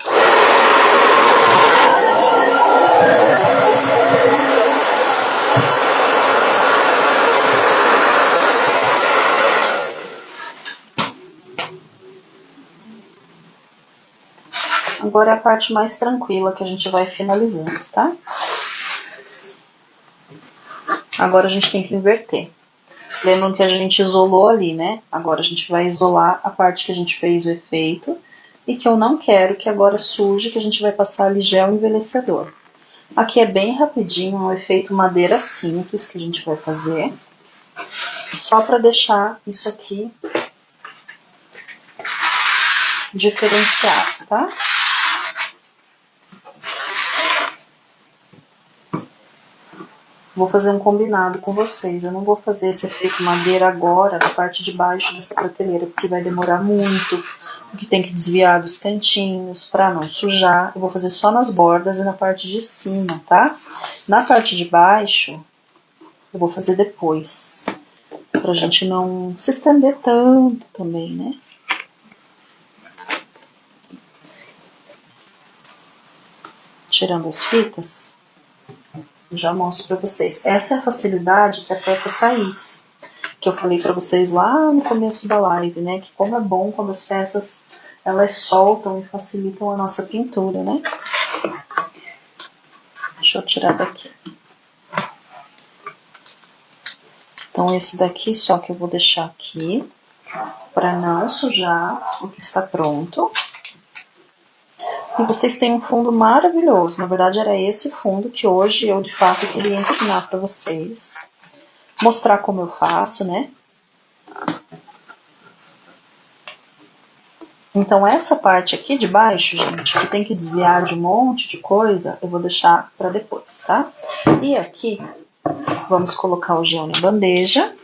Agora é a parte mais tranquila que a gente vai finalizando, tá? Agora a gente tem que inverter. Lembram que a gente isolou ali, né? Agora a gente vai isolar a parte que a gente fez o efeito e que eu não quero que agora suje, que a gente vai passar ali gel envelhecedor. Aqui é bem rapidinho, é um efeito madeira simples que a gente vai fazer. Só para deixar isso aqui diferenciado, tá? Vou fazer um combinado com vocês. Eu não vou fazer esse efeito madeira agora na parte de baixo dessa prateleira, porque vai demorar muito, porque tem que desviar dos cantinhos para não sujar. Eu vou fazer só nas bordas e na parte de cima, tá? Na parte de baixo, eu vou fazer depois, pra gente não se estender tanto também, né? Tirando as fitas, eu já mostro pra vocês. Essa é a facilidade se a peça saísse, que eu falei pra vocês lá no começo da live, né? Que como é bom quando as peças, elas soltam e facilitam a nossa pintura, né? Deixa eu tirar daqui. Então esse daqui só que eu vou deixar aqui, para não sujar o que está pronto. E vocês têm um fundo maravilhoso. Na verdade era esse fundo que hoje eu de fato queria ensinar para vocês. Mostrar como eu faço, né? Então essa parte aqui de baixo, gente, que tem que desviar de um monte de coisa, eu vou deixar para depois, tá? E aqui, vamos colocar o gel na bandeja.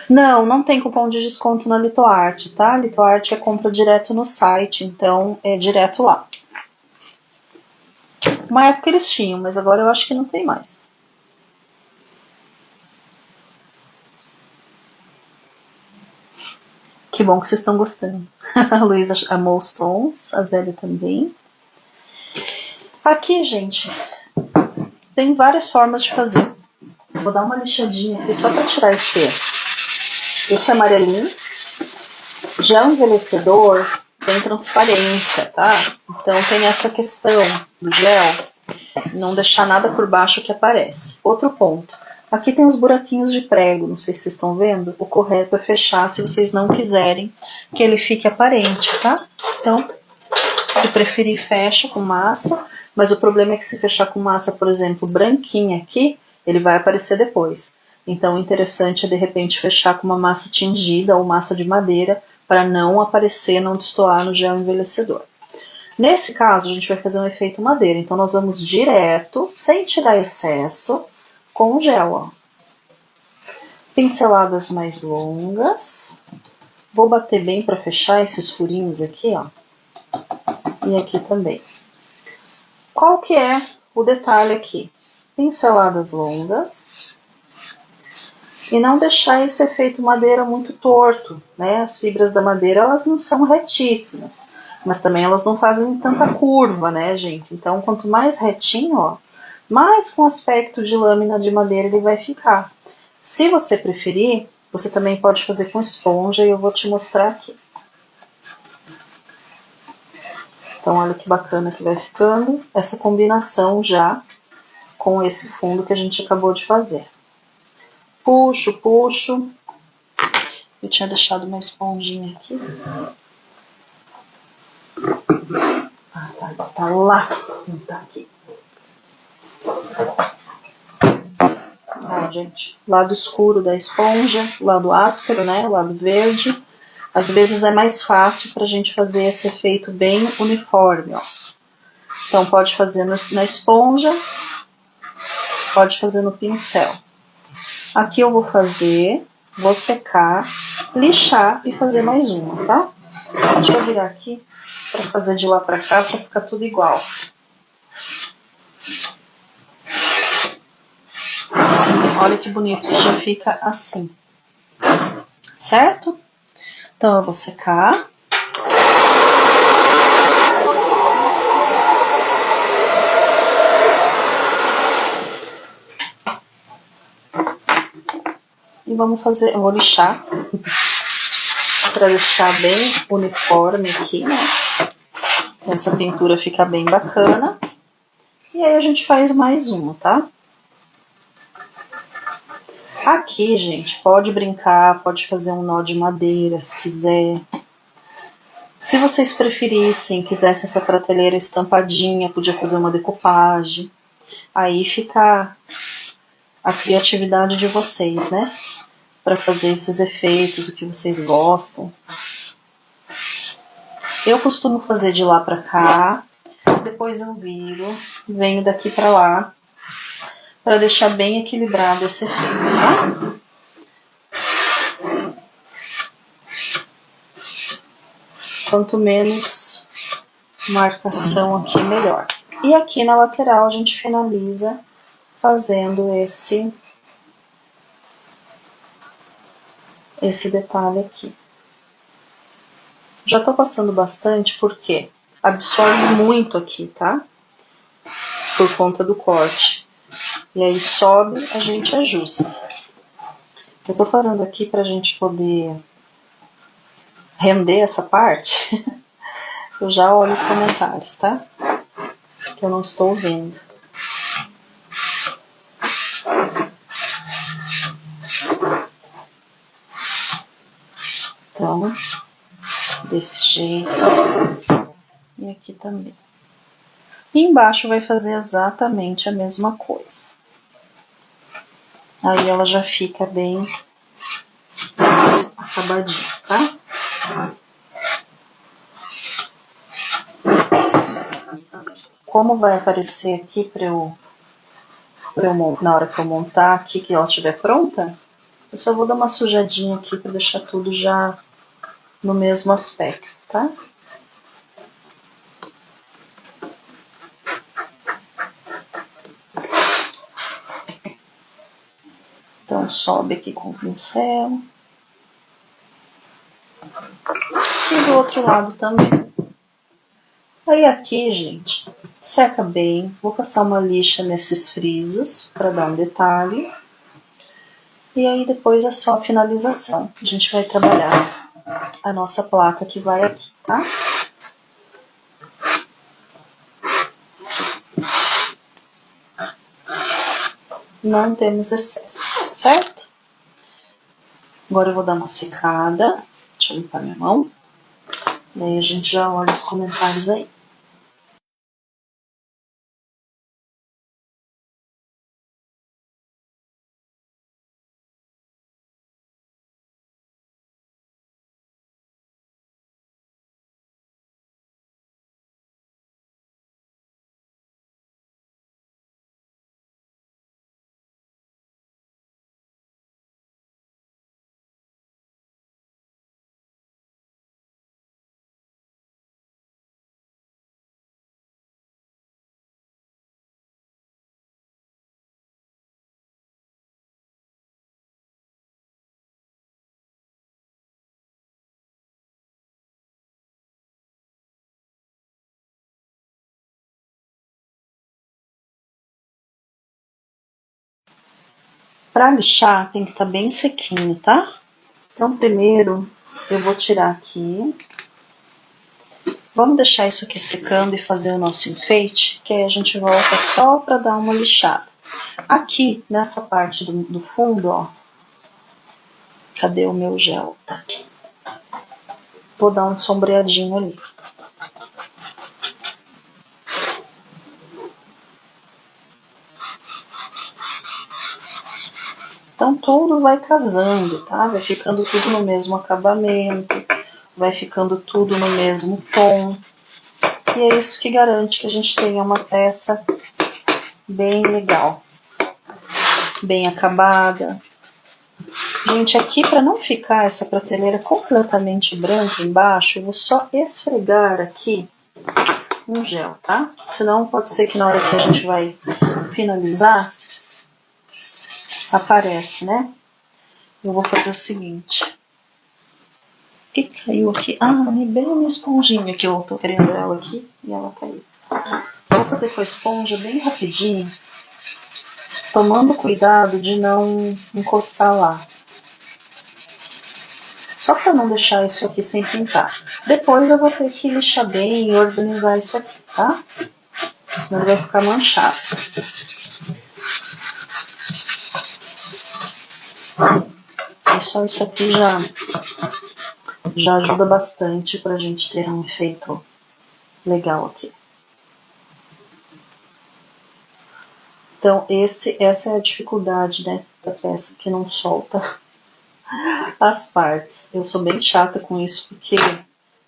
Não tem cupom de desconto na Litoarte, tá? Litoarte é compra direto no site, então é direto lá. Uma época eles tinham, mas agora eu acho que não tem mais. Que bom que vocês estão gostando. A Luísa amou os tons, a Zélia também. Aqui, gente, tem várias formas de fazer. Vou dar uma lixadinha aqui só para tirar esse amarelinho. Gel envelhecedor tem transparência, tá? Então tem essa questão do gel não deixar nada por baixo que aparece. Outro ponto, Aqui tem os buraquinhos de prego, não sei se vocês estão vendo. O correto é fechar se vocês não quiserem que ele fique aparente, tá? Então, se preferir, fecha com massa, mas o problema é que se fechar com massa, por exemplo, branquinha aqui, ele vai aparecer depois. Então, o interessante é, de repente, fechar com uma massa tingida ou massa de madeira para não aparecer, não destoar no gel envelhecedor. Nesse caso, a gente vai fazer um efeito madeira, então nós vamos direto, sem tirar excesso, com o gel, ó. Pinceladas mais longas. Vou bater bem para fechar esses furinhos aqui, ó. E aqui também. Qual que é o detalhe aqui? Pinceladas longas. E não deixar esse efeito madeira muito torto, né? As fibras da madeira, elas não são retíssimas, mas também elas não fazem tanta curva, né, gente? Então, quanto mais retinho, ó, mais com aspecto de lâmina de madeira ele vai ficar. Se você preferir, você também pode fazer com esponja e eu vou te mostrar aqui. Então, olha que bacana que vai ficando essa combinação já com esse fundo que a gente acabou de fazer. Puxo, puxo. Eu tinha deixado uma esponjinha aqui. Ah, tá lá. Não tá aqui. Ah, gente. Lado escuro da esponja, lado áspero, né? Lado verde. Às vezes é mais fácil pra gente fazer esse efeito bem uniforme, ó. Então, pode fazer na esponja, pode fazer no pincel. Aqui eu vou secar, lixar e fazer mais uma, tá? Deixa eu virar aqui para fazer de lá para cá para ficar tudo igual. Olha que bonito que já fica assim, certo? Então eu vou secar. E vamos fazer, eu vou lixar para deixar bem uniforme aqui, né? Essa pintura fica bem bacana. E aí a gente faz mais uma, tá? Aqui, gente, pode brincar, pode fazer um nó de madeira se quiser. Se vocês preferissem, quisessem essa prateleira estampadinha, podia fazer uma decopagem. Aí fica a criatividade de vocês, né? Para fazer esses efeitos, o que vocês gostam. Eu costumo fazer de lá para cá, depois eu viro, venho daqui para lá, para deixar bem equilibrado esse efeito, tá? Quanto menos marcação aqui, melhor. E aqui na lateral a gente finaliza fazendo esse detalhe aqui. Já tô passando bastante porque absorve muito aqui, tá? Por conta do corte. E aí sobe, a gente ajusta. Eu tô fazendo aqui pra gente poder render essa parte. Eu já olho os comentários, tá? Que eu não estou vendo. Então, desse jeito. E aqui também. E embaixo vai fazer exatamente a mesma coisa. Aí ela já fica bem acabadinha, tá? Como vai aparecer aqui na hora que eu montar aqui, que ela estiver pronta, eu só vou dar uma sujadinha aqui para deixar tudo já no mesmo aspecto, tá? Então sobe aqui com o pincel. E do outro lado também. Aí aqui, gente, seca bem. Vou passar uma lixa nesses frisos para dar um detalhe. E aí depois é só a finalização. A gente vai trabalhar a nossa placa que vai aqui, tá? não temos excesso, certo? Agora eu vou dar uma secada. Deixa eu limpar minha mão. E aí a gente já olha os comentários aí. Para lixar tem que estar bem sequinho, tá? Então primeiro eu vou tirar aqui. Vamos deixar isso aqui secando e fazer o nosso enfeite, que aí a gente volta só para dar uma lixada. Aqui, nessa parte do fundo, ó. Cadê o meu gel? Tá aqui. Vou dar um sombreadinho ali. Então tudo vai casando, tá? Vai ficando tudo no mesmo acabamento, vai ficando tudo no mesmo tom. E é isso que garante que a gente tenha uma peça bem legal, bem acabada. Gente, aqui para não ficar essa prateleira completamente branca embaixo, eu vou só esfregar aqui um gel, tá? Senão pode ser que na hora que a gente vai finalizar, aparece, né? Eu vou fazer o seguinte. E caiu aqui. Ah, bem a minha esponjinha, que eu tô querendo ela aqui, e ela caiu. Eu vou fazer com a esponja bem rapidinho, tomando cuidado de não encostar lá. Só para não deixar isso aqui sem pintar. Depois eu vou ter que lixar bem e organizar isso aqui, tá? Senão ele vai ficar manchado. E só isso aqui já ajuda bastante pra gente ter um efeito legal aqui. Então essa é a dificuldade, né, da peça, que não solta as partes. Eu sou bem chata com isso, porque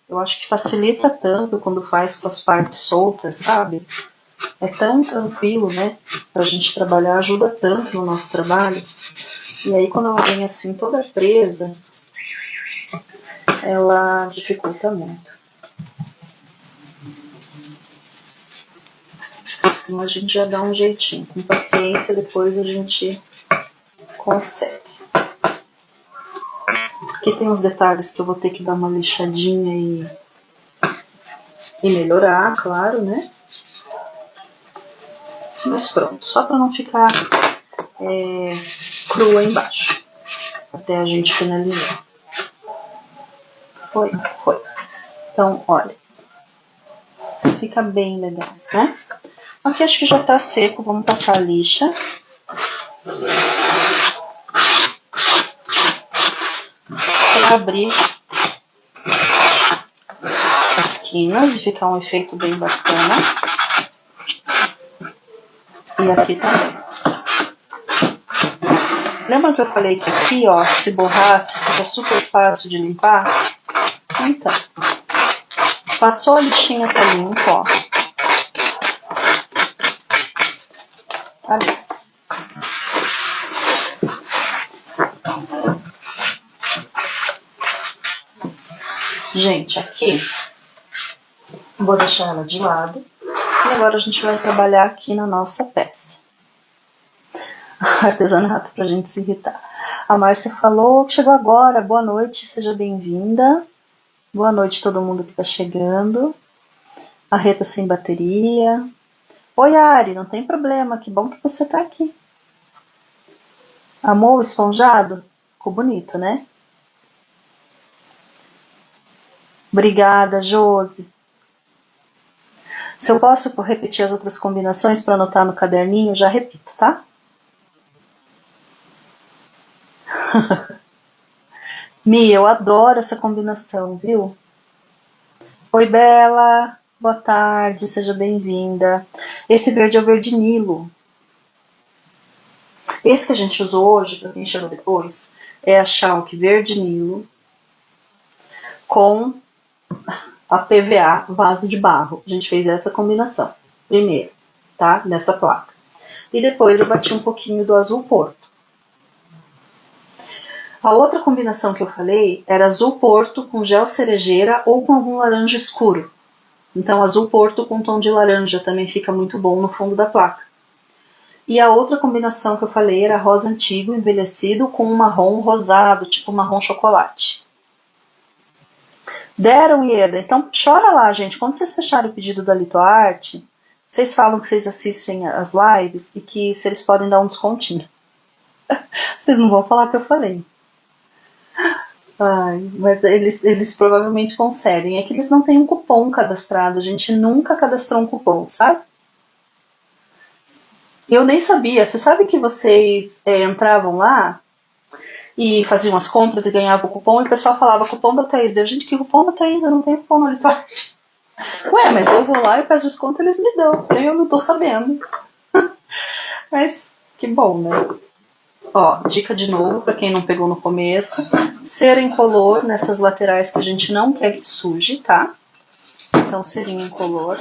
eu acho que facilita tanto quando faz com as partes soltas, sabe? É tão tranquilo, né? Pra gente trabalhar, ajuda tanto no nosso trabalho. E aí quando ela vem assim toda presa, ela dificulta muito. Então a gente já dá um jeitinho. Com paciência, depois a gente consegue. Aqui tem uns detalhes que eu vou ter que dar uma lixadinha e melhorar, claro, né? Mas pronto, só para não ficar crua embaixo, até a gente finalizar. Foi. Então, olha, fica bem legal, né? Aqui acho que já tá seco, vamos passar a lixa. Para abrir as quinas e ficar um efeito bem bacana. E aqui também. Lembra que eu falei que aqui, ó, se borrasse, fica super fácil de limpar? Então, passou a lixinha, tá limpo, ó. Tá limpo. Gente, aqui, vou deixar ela de lado. E agora a gente vai trabalhar aqui na nossa peça. Artesanato pra gente se irritar. A Márcia falou que chegou agora. Boa noite, seja bem-vinda. Boa noite todo mundo que tá chegando. A Rita sem bateria. Oi, Ari, não tem problema, que bom que você tá aqui. Amou o esponjado? Ficou bonito, né? Obrigada, Josi. Se eu posso repetir as outras combinações para anotar no caderninho, já repito, tá? Mi, eu adoro essa combinação, viu? Oi, Bela. Boa tarde, seja bem-vinda. Esse verde é o verde Nilo. Esse que a gente usou hoje, para quem chegou depois, é a Chalk verde Nilo com a PVA vaso de barro. A gente fez essa combinação primeiro, tá? Nessa placa. E depois eu bati um pouquinho do azul porto. A outra combinação que eu falei era azul porto com gel cerejeira ou com algum laranja escuro. Então azul porto com tom de laranja também fica muito bom no fundo da placa. E a outra combinação que eu falei era rosa antigo envelhecido com um marrom rosado, tipo marrom chocolate. Deram, Ieda? Então chora lá, gente. Quando vocês fecharem o pedido da LitoArte, vocês falam que vocês assistem as lives e que se eles podem dar um descontinho. Vocês não vão falar que eu falei. Ai, mas eles provavelmente conseguem. É que eles não têm um cupom cadastrado. A gente nunca cadastrou um cupom, sabe? Eu nem sabia. Você sabe que vocês entravam lá e faziam as compras e ganhavam o cupom e o pessoal falava cupom da Thaís. Deu, gente, que cupom da Thaís? Eu não tenho cupom na LitoArte. Ué, mas eu vou lá e peço desconto e eles me dão. Eu não tô sabendo. Mas que bom, né? Ó, dica de novo para quem não pegou no começo. Cera incolor nessas laterais que a gente não quer que suje, tá? Então, cerinha incolor.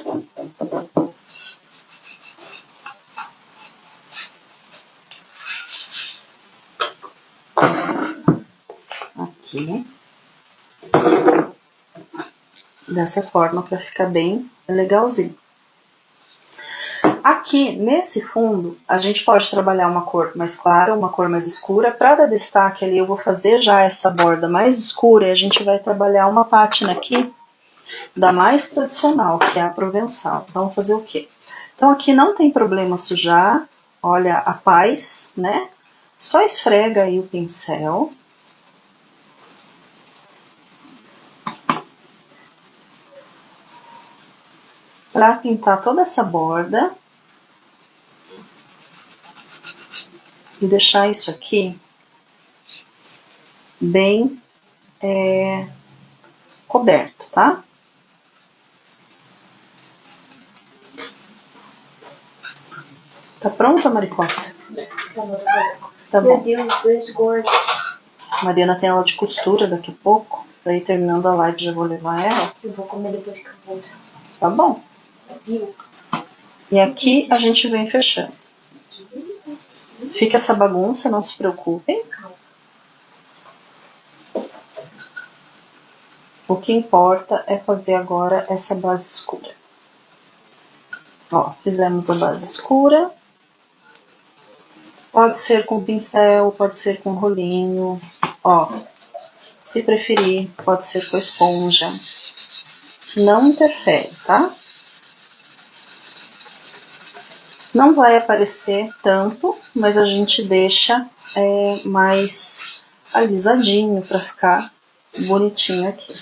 Aqui. Dessa forma para ficar bem legalzinho. Aqui, nesse fundo, a gente pode trabalhar uma cor mais clara, uma cor mais escura. Para dar destaque ali, eu vou fazer já essa borda mais escura e a gente vai trabalhar uma pátina aqui da mais tradicional, que é a provençal. Então, vamos fazer o quê? Então, aqui não tem problema sujar. Olha, a paz, né? Só esfrega aí o pincel. Para pintar toda essa borda. E deixar isso aqui bem coberto, tá? Tá pronta, Maricota? Tá bom. Meu Deus, dois gordos. Mariana tem aula de costura daqui a pouco. Daí terminando a live já vou levar ela. Eu vou comer depois que eu voltar. Tá bom. Viu? E aqui a gente vem fechando. Fica essa bagunça, não se preocupem. O que importa é fazer agora essa base escura. Ó, fizemos a base escura. Pode ser com pincel, pode ser com rolinho. Ó, se preferir, pode ser com esponja. Não interfere, tá? Não vai aparecer tanto, mas a gente deixa mais alisadinho para ficar bonitinho aqui.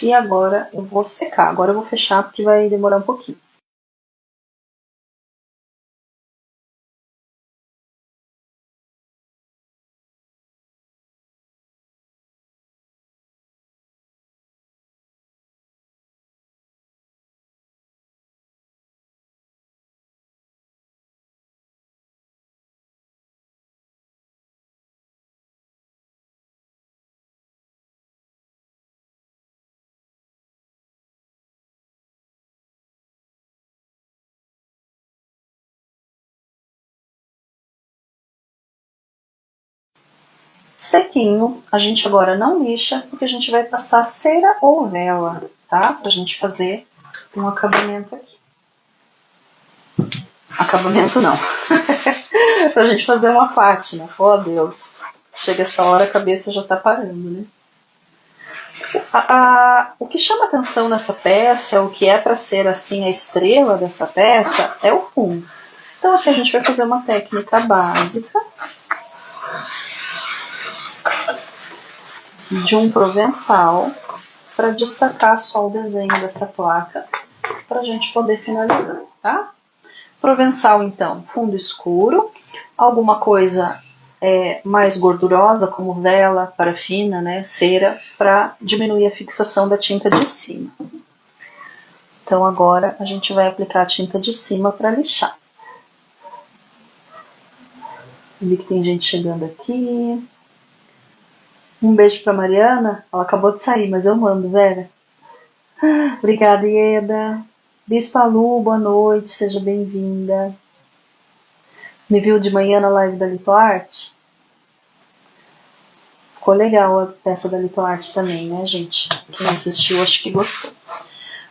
E agora eu vou secar. Agora eu vou fechar porque vai demorar um pouquinho. Sequinho, a gente agora não lixa, porque a gente vai passar cera ou vela, tá? Pra gente fazer um acabamento aqui. Acabamento não. Pra gente fazer uma pátina. Oh, Deus. Chega essa hora, a cabeça já tá parando, né? O que chama atenção nessa peça, o que é para ser assim a estrela dessa peça, é o fundo. Então aqui a gente vai fazer uma técnica básica de um provençal para destacar só o desenho dessa placa para a gente poder finalizar, tá? provençal, então, fundo escuro, alguma coisa mais gordurosa, como vela, parafina, né, cera, para diminuir a fixação da tinta de cima. Então agora a gente vai aplicar a tinta de cima para lixar. Vi que tem gente chegando aqui. Um beijo para Mariana, ela acabou de sair, mas eu mando, Vera. Obrigada, Ieda. Bispa Lu, boa noite, seja bem-vinda. Me viu de manhã na live da Litoarte? Ficou legal a peça da Litoarte também, né, gente? Quem assistiu, acho que gostou.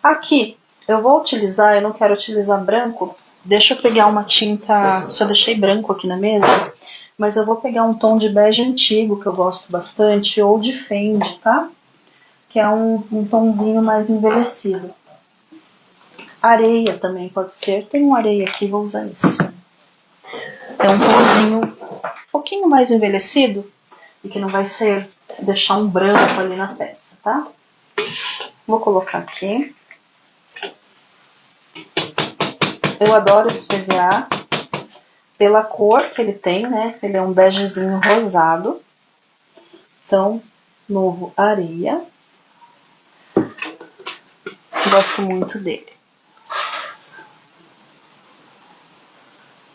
Aqui, eu vou utilizar, eu não quero utilizar branco. Deixa eu pegar uma tinta, só deixei branco aqui na mesa, mas eu vou pegar um tom de bege antigo, que eu gosto bastante, ou de Fendi, tá? Que é um tomzinho mais envelhecido. Areia também pode ser. Tem um areia aqui, vou usar esse. É um tomzinho um pouquinho mais envelhecido e que não vai deixar um branco ali na peça, tá? Vou colocar aqui. Eu adoro esse PVA pela cor que ele tem, né? Ele é um begezinho rosado. Então, novo areia. Gosto muito dele.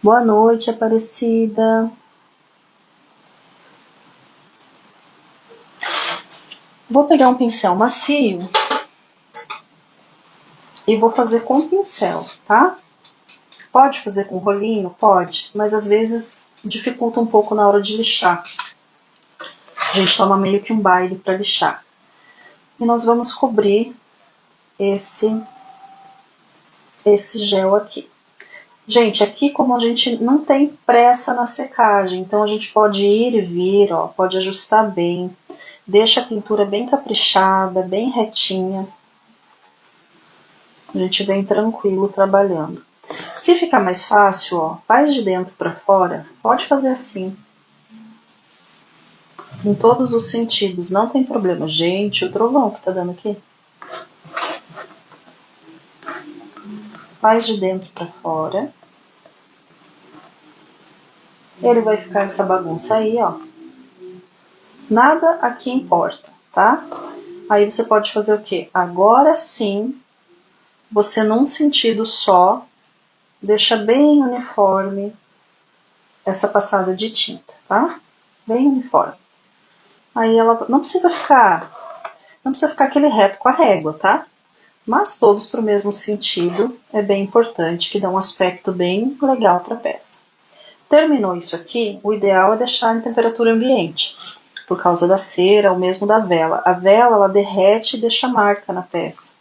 Boa noite, Aparecida. Vou pegar um pincel macio e vou fazer com pincel, tá? Pode fazer com rolinho? Pode, mas às vezes dificulta um pouco na hora de lixar. A gente toma meio que um baile para lixar. E nós vamos cobrir esse gel aqui. Gente, aqui como a gente não tem pressa na secagem, então a gente pode ir e vir, ó, pode ajustar bem. Deixa a pintura bem caprichada, bem retinha. A gente vem tranquilo trabalhando. Se ficar mais fácil, ó, faz de dentro para fora, pode fazer assim. Em todos os sentidos, não tem problema. Gente, o trovão que tá dando aqui. Faz de dentro para fora. Ele vai ficar essa bagunça aí, ó. Nada aqui importa, tá? Aí você pode fazer o quê? Agora sim, você num sentido só, deixa bem uniforme essa passada de tinta, tá? Bem uniforme. Aí ela não precisa ficar aquele reto com a régua, tá? Mas todos para o mesmo sentido é bem importante, que dá um aspecto bem legal para a peça. Terminou isso aqui, o ideal é deixar em temperatura ambiente, por causa da cera, ou mesmo da vela. A vela, ela derrete e deixa marca na peça.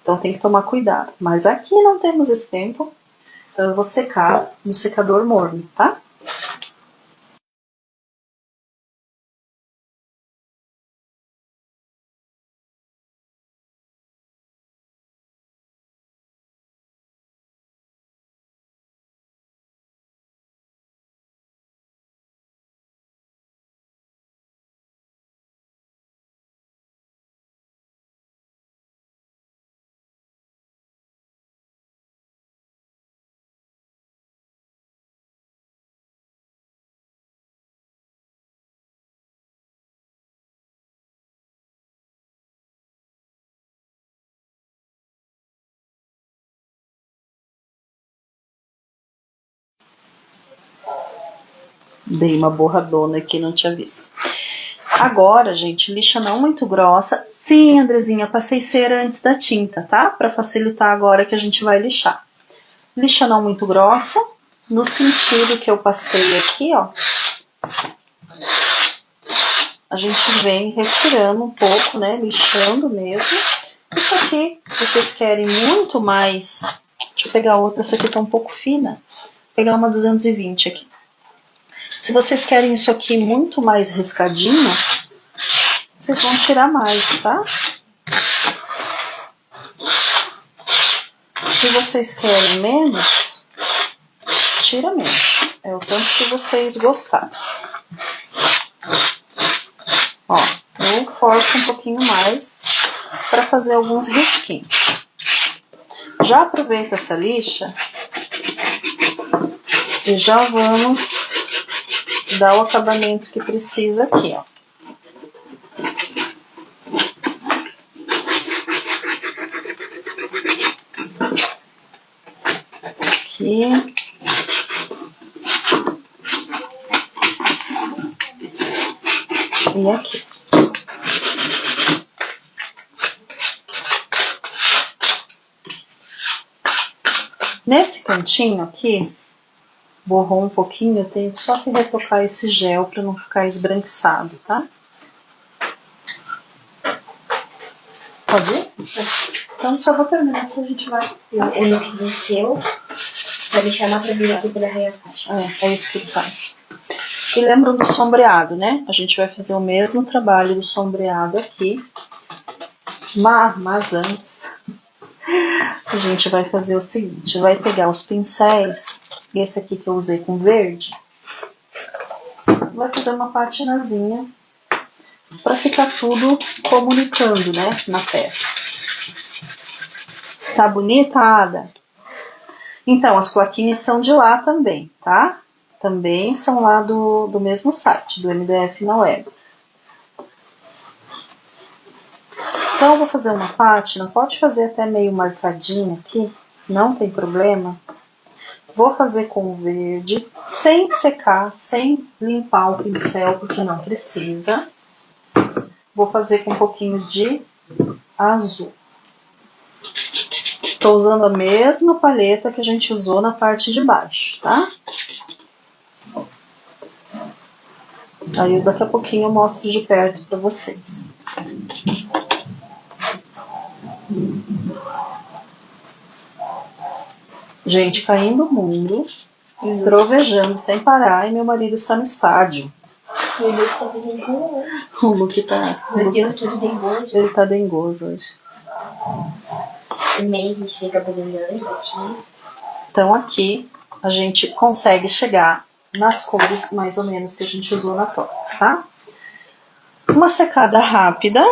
Então tem que tomar cuidado. Mas aqui não temos esse tempo, então eu vou secar no secador morno, tá? Dei uma borradona aqui, não tinha visto. Agora, gente, lixa não muito grossa. Sim, Andrezinha, passei cera antes da tinta, tá? Para facilitar agora que a gente vai lixar. Lixa não muito grossa, no sentido que eu passei aqui, ó. A gente vem retirando um pouco, né? Lixando mesmo. Isso aqui, se vocês querem muito mais... Deixa eu pegar outra, essa aqui tá um pouco fina. Vou pegar uma 220 aqui. Se vocês querem isso aqui muito mais riscadinho, vocês vão tirar mais, tá? Se vocês querem menos, tira menos. É o tanto que vocês gostarem. Ó, eu forço um pouquinho mais para fazer alguns risquinhos. Já aproveita essa lixa E já vamos dar o acabamento que precisa aqui, ó. Aqui. E aqui. Nesse cantinho aqui, borrou um pouquinho, eu tenho só que retocar esse gel para não ficar esbranquiçado, tá? Pode ir? Então só vou terminar que a gente vai. O look venceu. Vai deixar lá pra vir aqui pela meia caixa. É isso que ele faz. E lembram do sombreado, né? A gente vai fazer o mesmo trabalho do sombreado aqui. Mas antes, a gente vai fazer o seguinte. Vai pegar os pincéis, esse aqui que eu usei com verde. Vai fazer uma patinazinha para ficar tudo comunicando, né? Na peça. Tá bonita, Ada? Então, as plaquinhas são de lá também, tá? Também são lá do mesmo site, do MDF na web. Então, eu vou fazer uma pátina, pode fazer até meio marcadinho aqui, não tem problema. Vou fazer com verde, sem secar, sem limpar o pincel, porque não precisa. Vou fazer com um pouquinho de azul. Estou usando a mesma paleta que a gente usou na parte de baixo, tá? Aí daqui a pouquinho eu mostro de perto para vocês. Gente, caindo o mundo, trovejando sem parar, e meu marido está no estádio. O look tá fazendo. O Luke tá... Meu Deus, tudo dengoso. Ele tá dengoso hoje. O meio a gente fica brilhando aqui. Então aqui a gente consegue chegar nas cores mais ou menos que a gente usou na prova, tá? Uma secada rápida.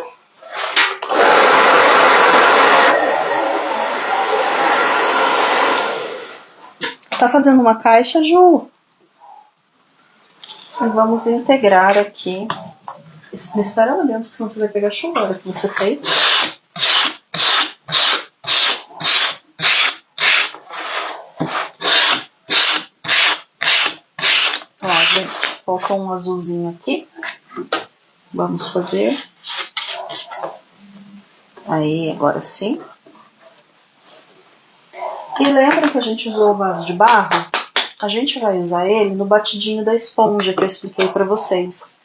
Tá fazendo uma caixa, Ju? E vamos integrar aqui. Me espera lá dentro, porque senão você vai pegar chuva na hora que você sair. Ó, gente, faltou um azulzinho aqui. Vamos fazer. Aí, agora sim. E lembra que a gente usou o vaso de barro? A gente vai usar ele no batidinho da esponja que eu expliquei para vocês.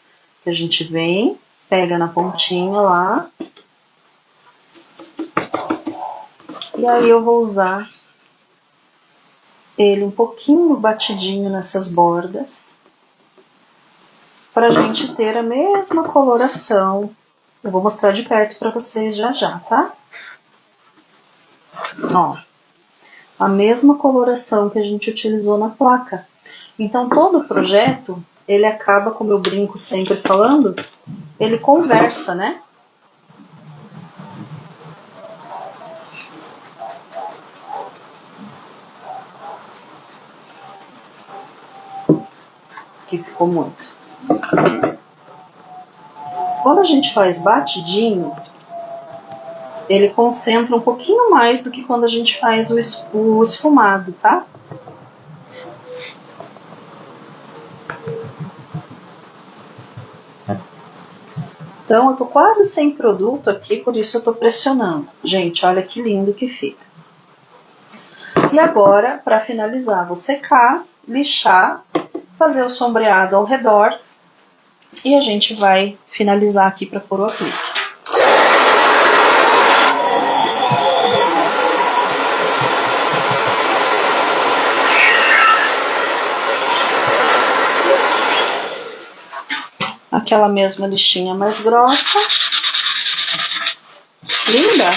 Que a gente vem, pega na pontinha lá. E aí eu vou usar ele um pouquinho batidinho nessas bordas. Pra gente ter a mesma coloração. Eu vou mostrar de perto para vocês já já, tá? Ó. A mesma coloração que a gente utilizou na placa. Então, todo o projeto, ele acaba, como eu brinco sempre falando, ele conversa, né? Aqui ficou muito. Quando a gente faz batidinho, ele concentra um pouquinho mais do que quando a gente faz o esfumado, tá? Então, eu tô quase sem produto aqui, por isso eu tô pressionando. Gente, olha que lindo que fica. E agora, para finalizar, vou secar, lixar, fazer o sombreado ao redor e a gente vai finalizar aqui para pôr o aplique. Aquela mesma lixinha mais grossa. Linda!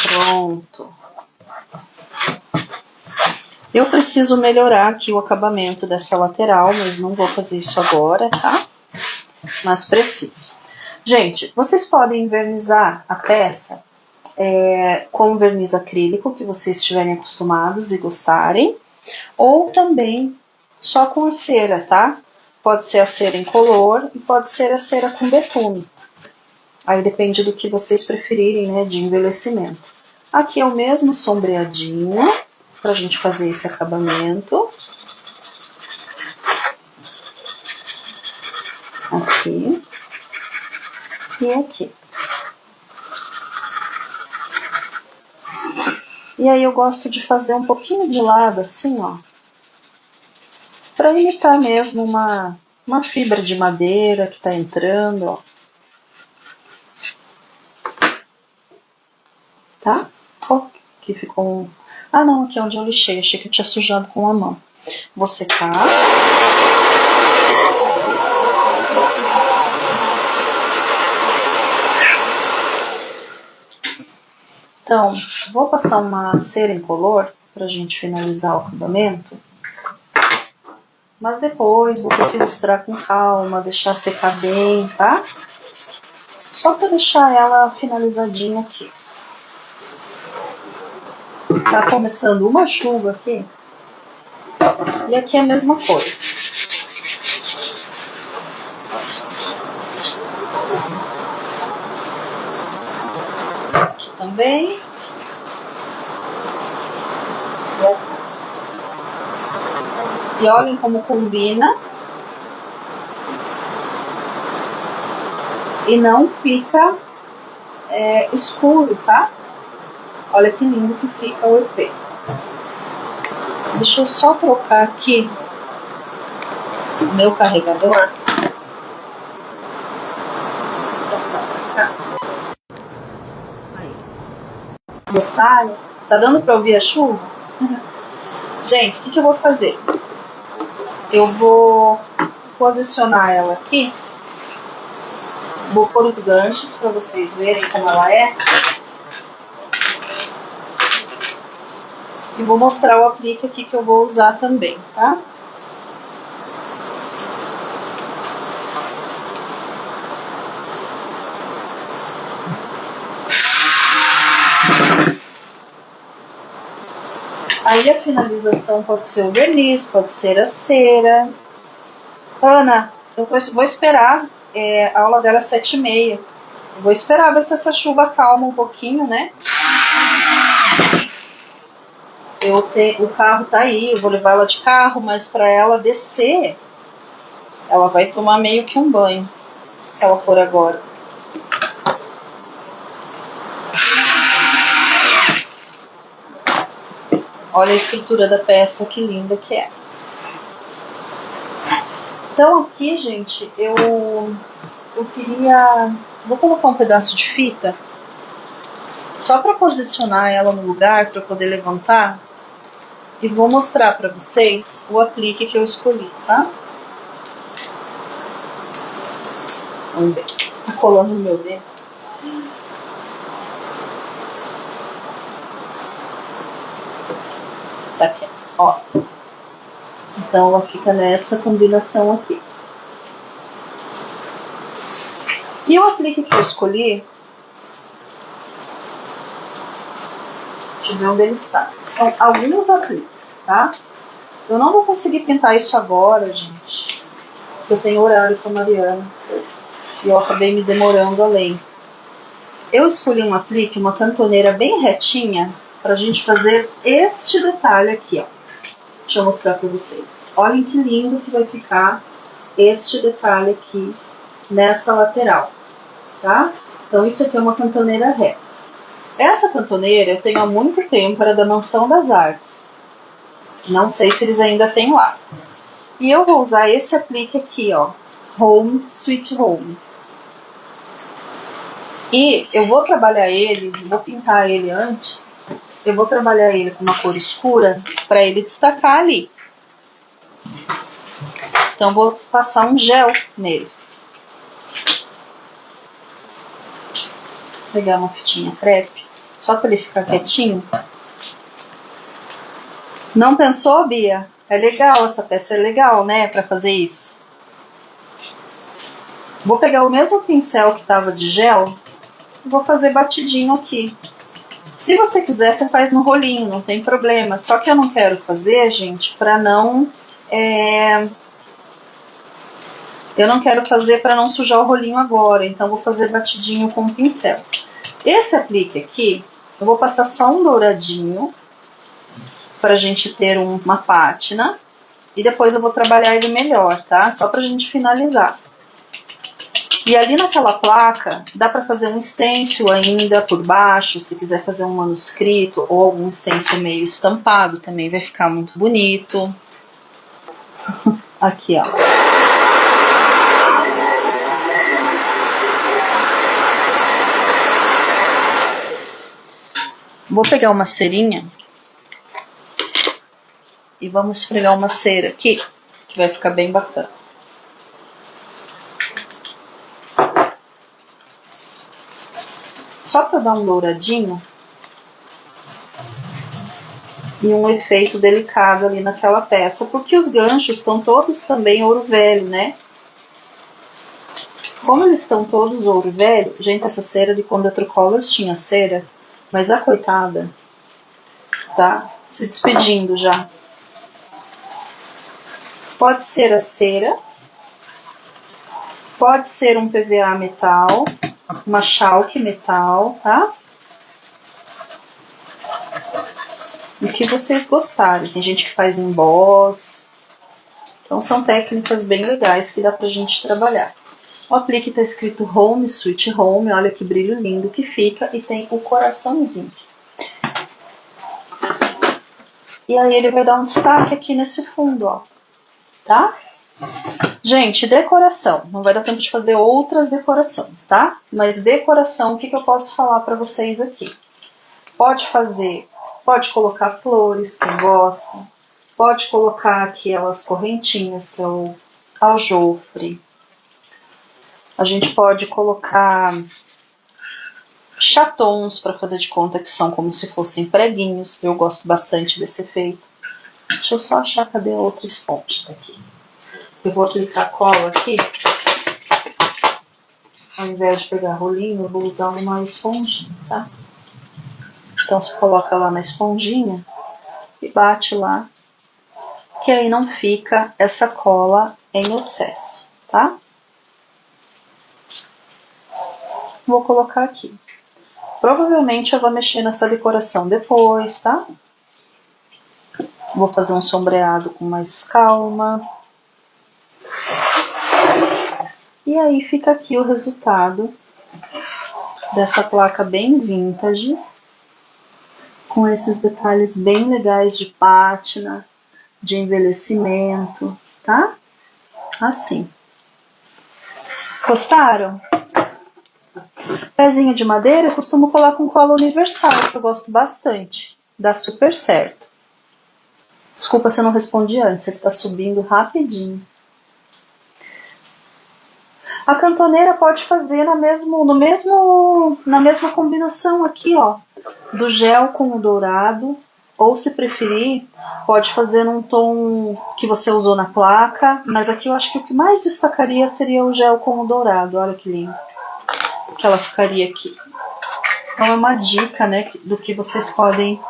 Pronto. Eu preciso melhorar aqui o acabamento dessa lateral, mas não vou fazer isso agora, tá? Mas preciso. Gente, vocês podem envernizar a peça com verniz acrílico, que vocês estiverem acostumados e gostarem, ou também só com a cera, tá? Pode ser a cera incolor e pode ser a cera com betume. Aí depende do que vocês preferirem, né, de envelhecimento. Aqui é o mesmo sombreadinho, pra gente fazer esse acabamento. Aqui. E aqui. E aí eu gosto de fazer um pouquinho de lado, assim, ó. Pra imitar mesmo uma fibra de madeira que tá entrando, ó. Tá? Ó, aqui ficou um... Ah, não, aqui é onde eu lixei. Achei que eu tinha sujado com a mão. Vou secar. Então, vou passar uma cera incolor pra gente finalizar o acabamento. Mas depois vou ter que ilustrar com calma, deixar secar bem, tá? Só pra deixar ela finalizadinha aqui. Tá começando uma chuva aqui. E aqui é a mesma coisa. Aqui também. E olhem como combina. E não fica escuro, tá? Olha que lindo que fica o efeito. Deixa eu só trocar aqui o meu carregador. Vou passar pra cá. Aí. Gostaram? Tá dando pra ouvir a chuva? Gente, o que eu vou fazer? Eu vou posicionar ela aqui. Vou pôr os ganchos para vocês verem como ela é. E vou mostrar o aplique aqui que eu vou usar também, tá? Aí a finalização pode ser o verniz, pode ser a cera. Ana, vou esperar, a aula dela é 7h30. Vou esperar ver se essa chuva calma um pouquinho, né? O carro tá aí, eu vou levar ela de carro, mas para ela descer, ela vai tomar meio que um banho, se ela for agora. Olha a estrutura da peça, que linda que é. Então aqui, gente, eu queria... Vou colocar um pedaço de fita, só para posicionar ela no lugar, para poder levantar. E vou mostrar para vocês o aplique que eu escolhi, tá? Vamos ver. Tá colando no meu dedo. Tá aqui, ó. Então ela fica nessa combinação aqui. E o aplique que eu escolhi, deixa eu ver onde ele está. São alguns apliques, tá? Eu não vou conseguir pintar isso agora, gente, porque eu tenho horário com a Mariana e eu acabei me demorando além. Eu escolhi um aplique, uma cantoneira bem retinha, pra gente fazer este detalhe aqui, ó. Deixa eu mostrar pra vocês. Olhem que lindo que vai ficar este detalhe aqui nessa lateral, tá? Então isso aqui é uma cantoneira reta. Essa cantoneira eu tenho há muito tempo, era da Mansão das Artes. Não sei se eles ainda têm lá. E eu vou usar esse aplique aqui, ó. Home Sweet Home. E eu vou trabalhar ele, vou pintar ele antes. Eu vou trabalhar ele com uma cor escura para ele destacar ali. Então vou passar um gel nele. Vou pegar uma fitinha crepe, só para ele ficar quietinho. Não pensou, Bia? É legal, essa peça é legal, né, para fazer isso. Vou pegar o mesmo pincel que estava de gel e vou fazer batidinho aqui. Se você quiser, você faz no rolinho, não tem problema. Só que eu não quero fazer, gente, para não... Eu não quero fazer para não sujar o rolinho agora, então vou fazer batidinho com o pincel. Esse aplique aqui, eu vou passar só um douradinho, para a gente ter uma pátina, e depois eu vou trabalhar ele melhor, tá? Só para a gente finalizar. E ali naquela placa, dá para fazer um stencil ainda por baixo, se quiser fazer um manuscrito, ou algum stencil meio estampado, também vai ficar muito bonito. Aqui, ó. Vou pegar uma cerinha e vamos esfregar uma cera aqui, que vai ficar bem bacana. Só para dar um douradinho e um efeito delicado ali naquela peça, porque os ganchos estão todos também ouro velho, né? Como eles estão todos ouro velho, gente, essa cera de quando a True Colors tinha cera, mas a coitada tá se despedindo já. Pode ser a cera, pode ser um PVA metal, uma chalk metal, tá? O que vocês gostarem. Tem gente que faz emboss. Então são técnicas bem legais que dá pra gente trabalhar. O aplique tá escrito Home, Sweet Home. Olha que brilho lindo que fica. E tem o coraçãozinho. E aí ele vai dar um destaque aqui nesse fundo, ó. Tá? Gente, decoração. Não vai dar tempo de fazer outras decorações, tá? Mas decoração, o que eu posso falar pra vocês aqui? Pode fazer, pode colocar flores, quem gosta. Pode colocar aquelas correntinhas, que é o aljofre. A gente pode colocar chatons para fazer de conta que são como se fossem preguinhos. Eu gosto bastante desse efeito. Deixa eu só achar, cadê a outra esponja aqui? Eu vou aplicar cola aqui. Ao invés de pegar rolinho, eu vou usar uma esponjinha, tá? Então você coloca lá na esponjinha e bate lá, que aí não fica essa cola em excesso, tá? Vou colocar aqui. Provavelmente eu vou mexer nessa decoração depois, tá? Vou fazer um sombreado com mais calma. E aí fica aqui o resultado dessa placa bem vintage, com esses detalhes bem legais de pátina, de envelhecimento, tá? Assim. Gostaram? Pezinho de madeira eu costumo colar com cola universal, que eu gosto bastante. Dá super certo. Desculpa se eu não respondi antes, você que tá subindo rapidinho. A cantoneira pode fazer na mesma combinação aqui, ó, do gel com o dourado, ou se preferir, pode fazer num tom que você usou na placa, mas aqui eu acho que o que mais destacaria seria o gel com o dourado, olha que lindo, que ela ficaria aqui. Então é uma dica, né, do que vocês podem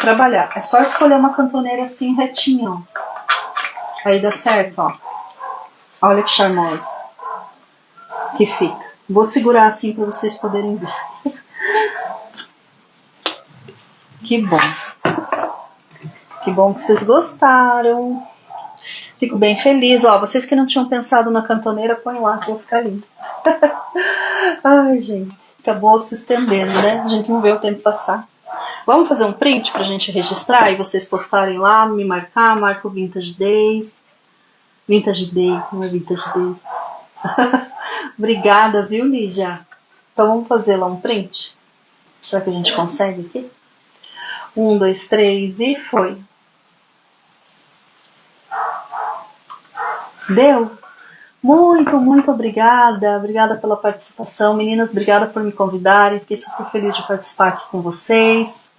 trabalhar. É só escolher uma cantoneira assim retinha, ó. Aí dá certo, ó. Olha que charmosa que fica. Vou segurar assim para vocês poderem ver. Que bom. Que bom que vocês gostaram. Fico bem feliz. Ó, vocês que não tinham pensado na cantoneira, põe lá que vai ficar lindo. Ai, gente. Acabou se estendendo, né? A gente não vê o tempo passar. Vamos fazer um print pra gente registrar e vocês postarem lá, me marcar, marca o Vintage Days. Vintage Day, não é Vintage Days. Obrigada, viu, Lígia? Então vamos fazer lá um print? Será que a gente consegue aqui? 1, 2, 3 e foi. Deu? Muito obrigada. Obrigada pela participação. Meninas, obrigada por me convidarem. Fiquei super feliz de participar aqui com vocês.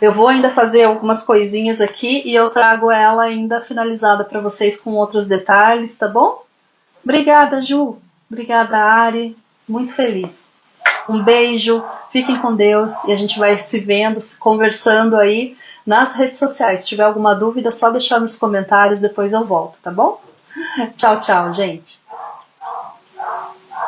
Eu vou ainda fazer algumas coisinhas aqui e eu trago ela ainda finalizada para vocês com outros detalhes, tá bom? Obrigada, Ju. Obrigada, Ari. Muito feliz. Um beijo, fiquem com Deus e a gente vai se vendo, se conversando aí nas redes sociais. Se tiver alguma dúvida, é só deixar nos comentários, depois eu volto, tá bom? Tchau, tchau, gente.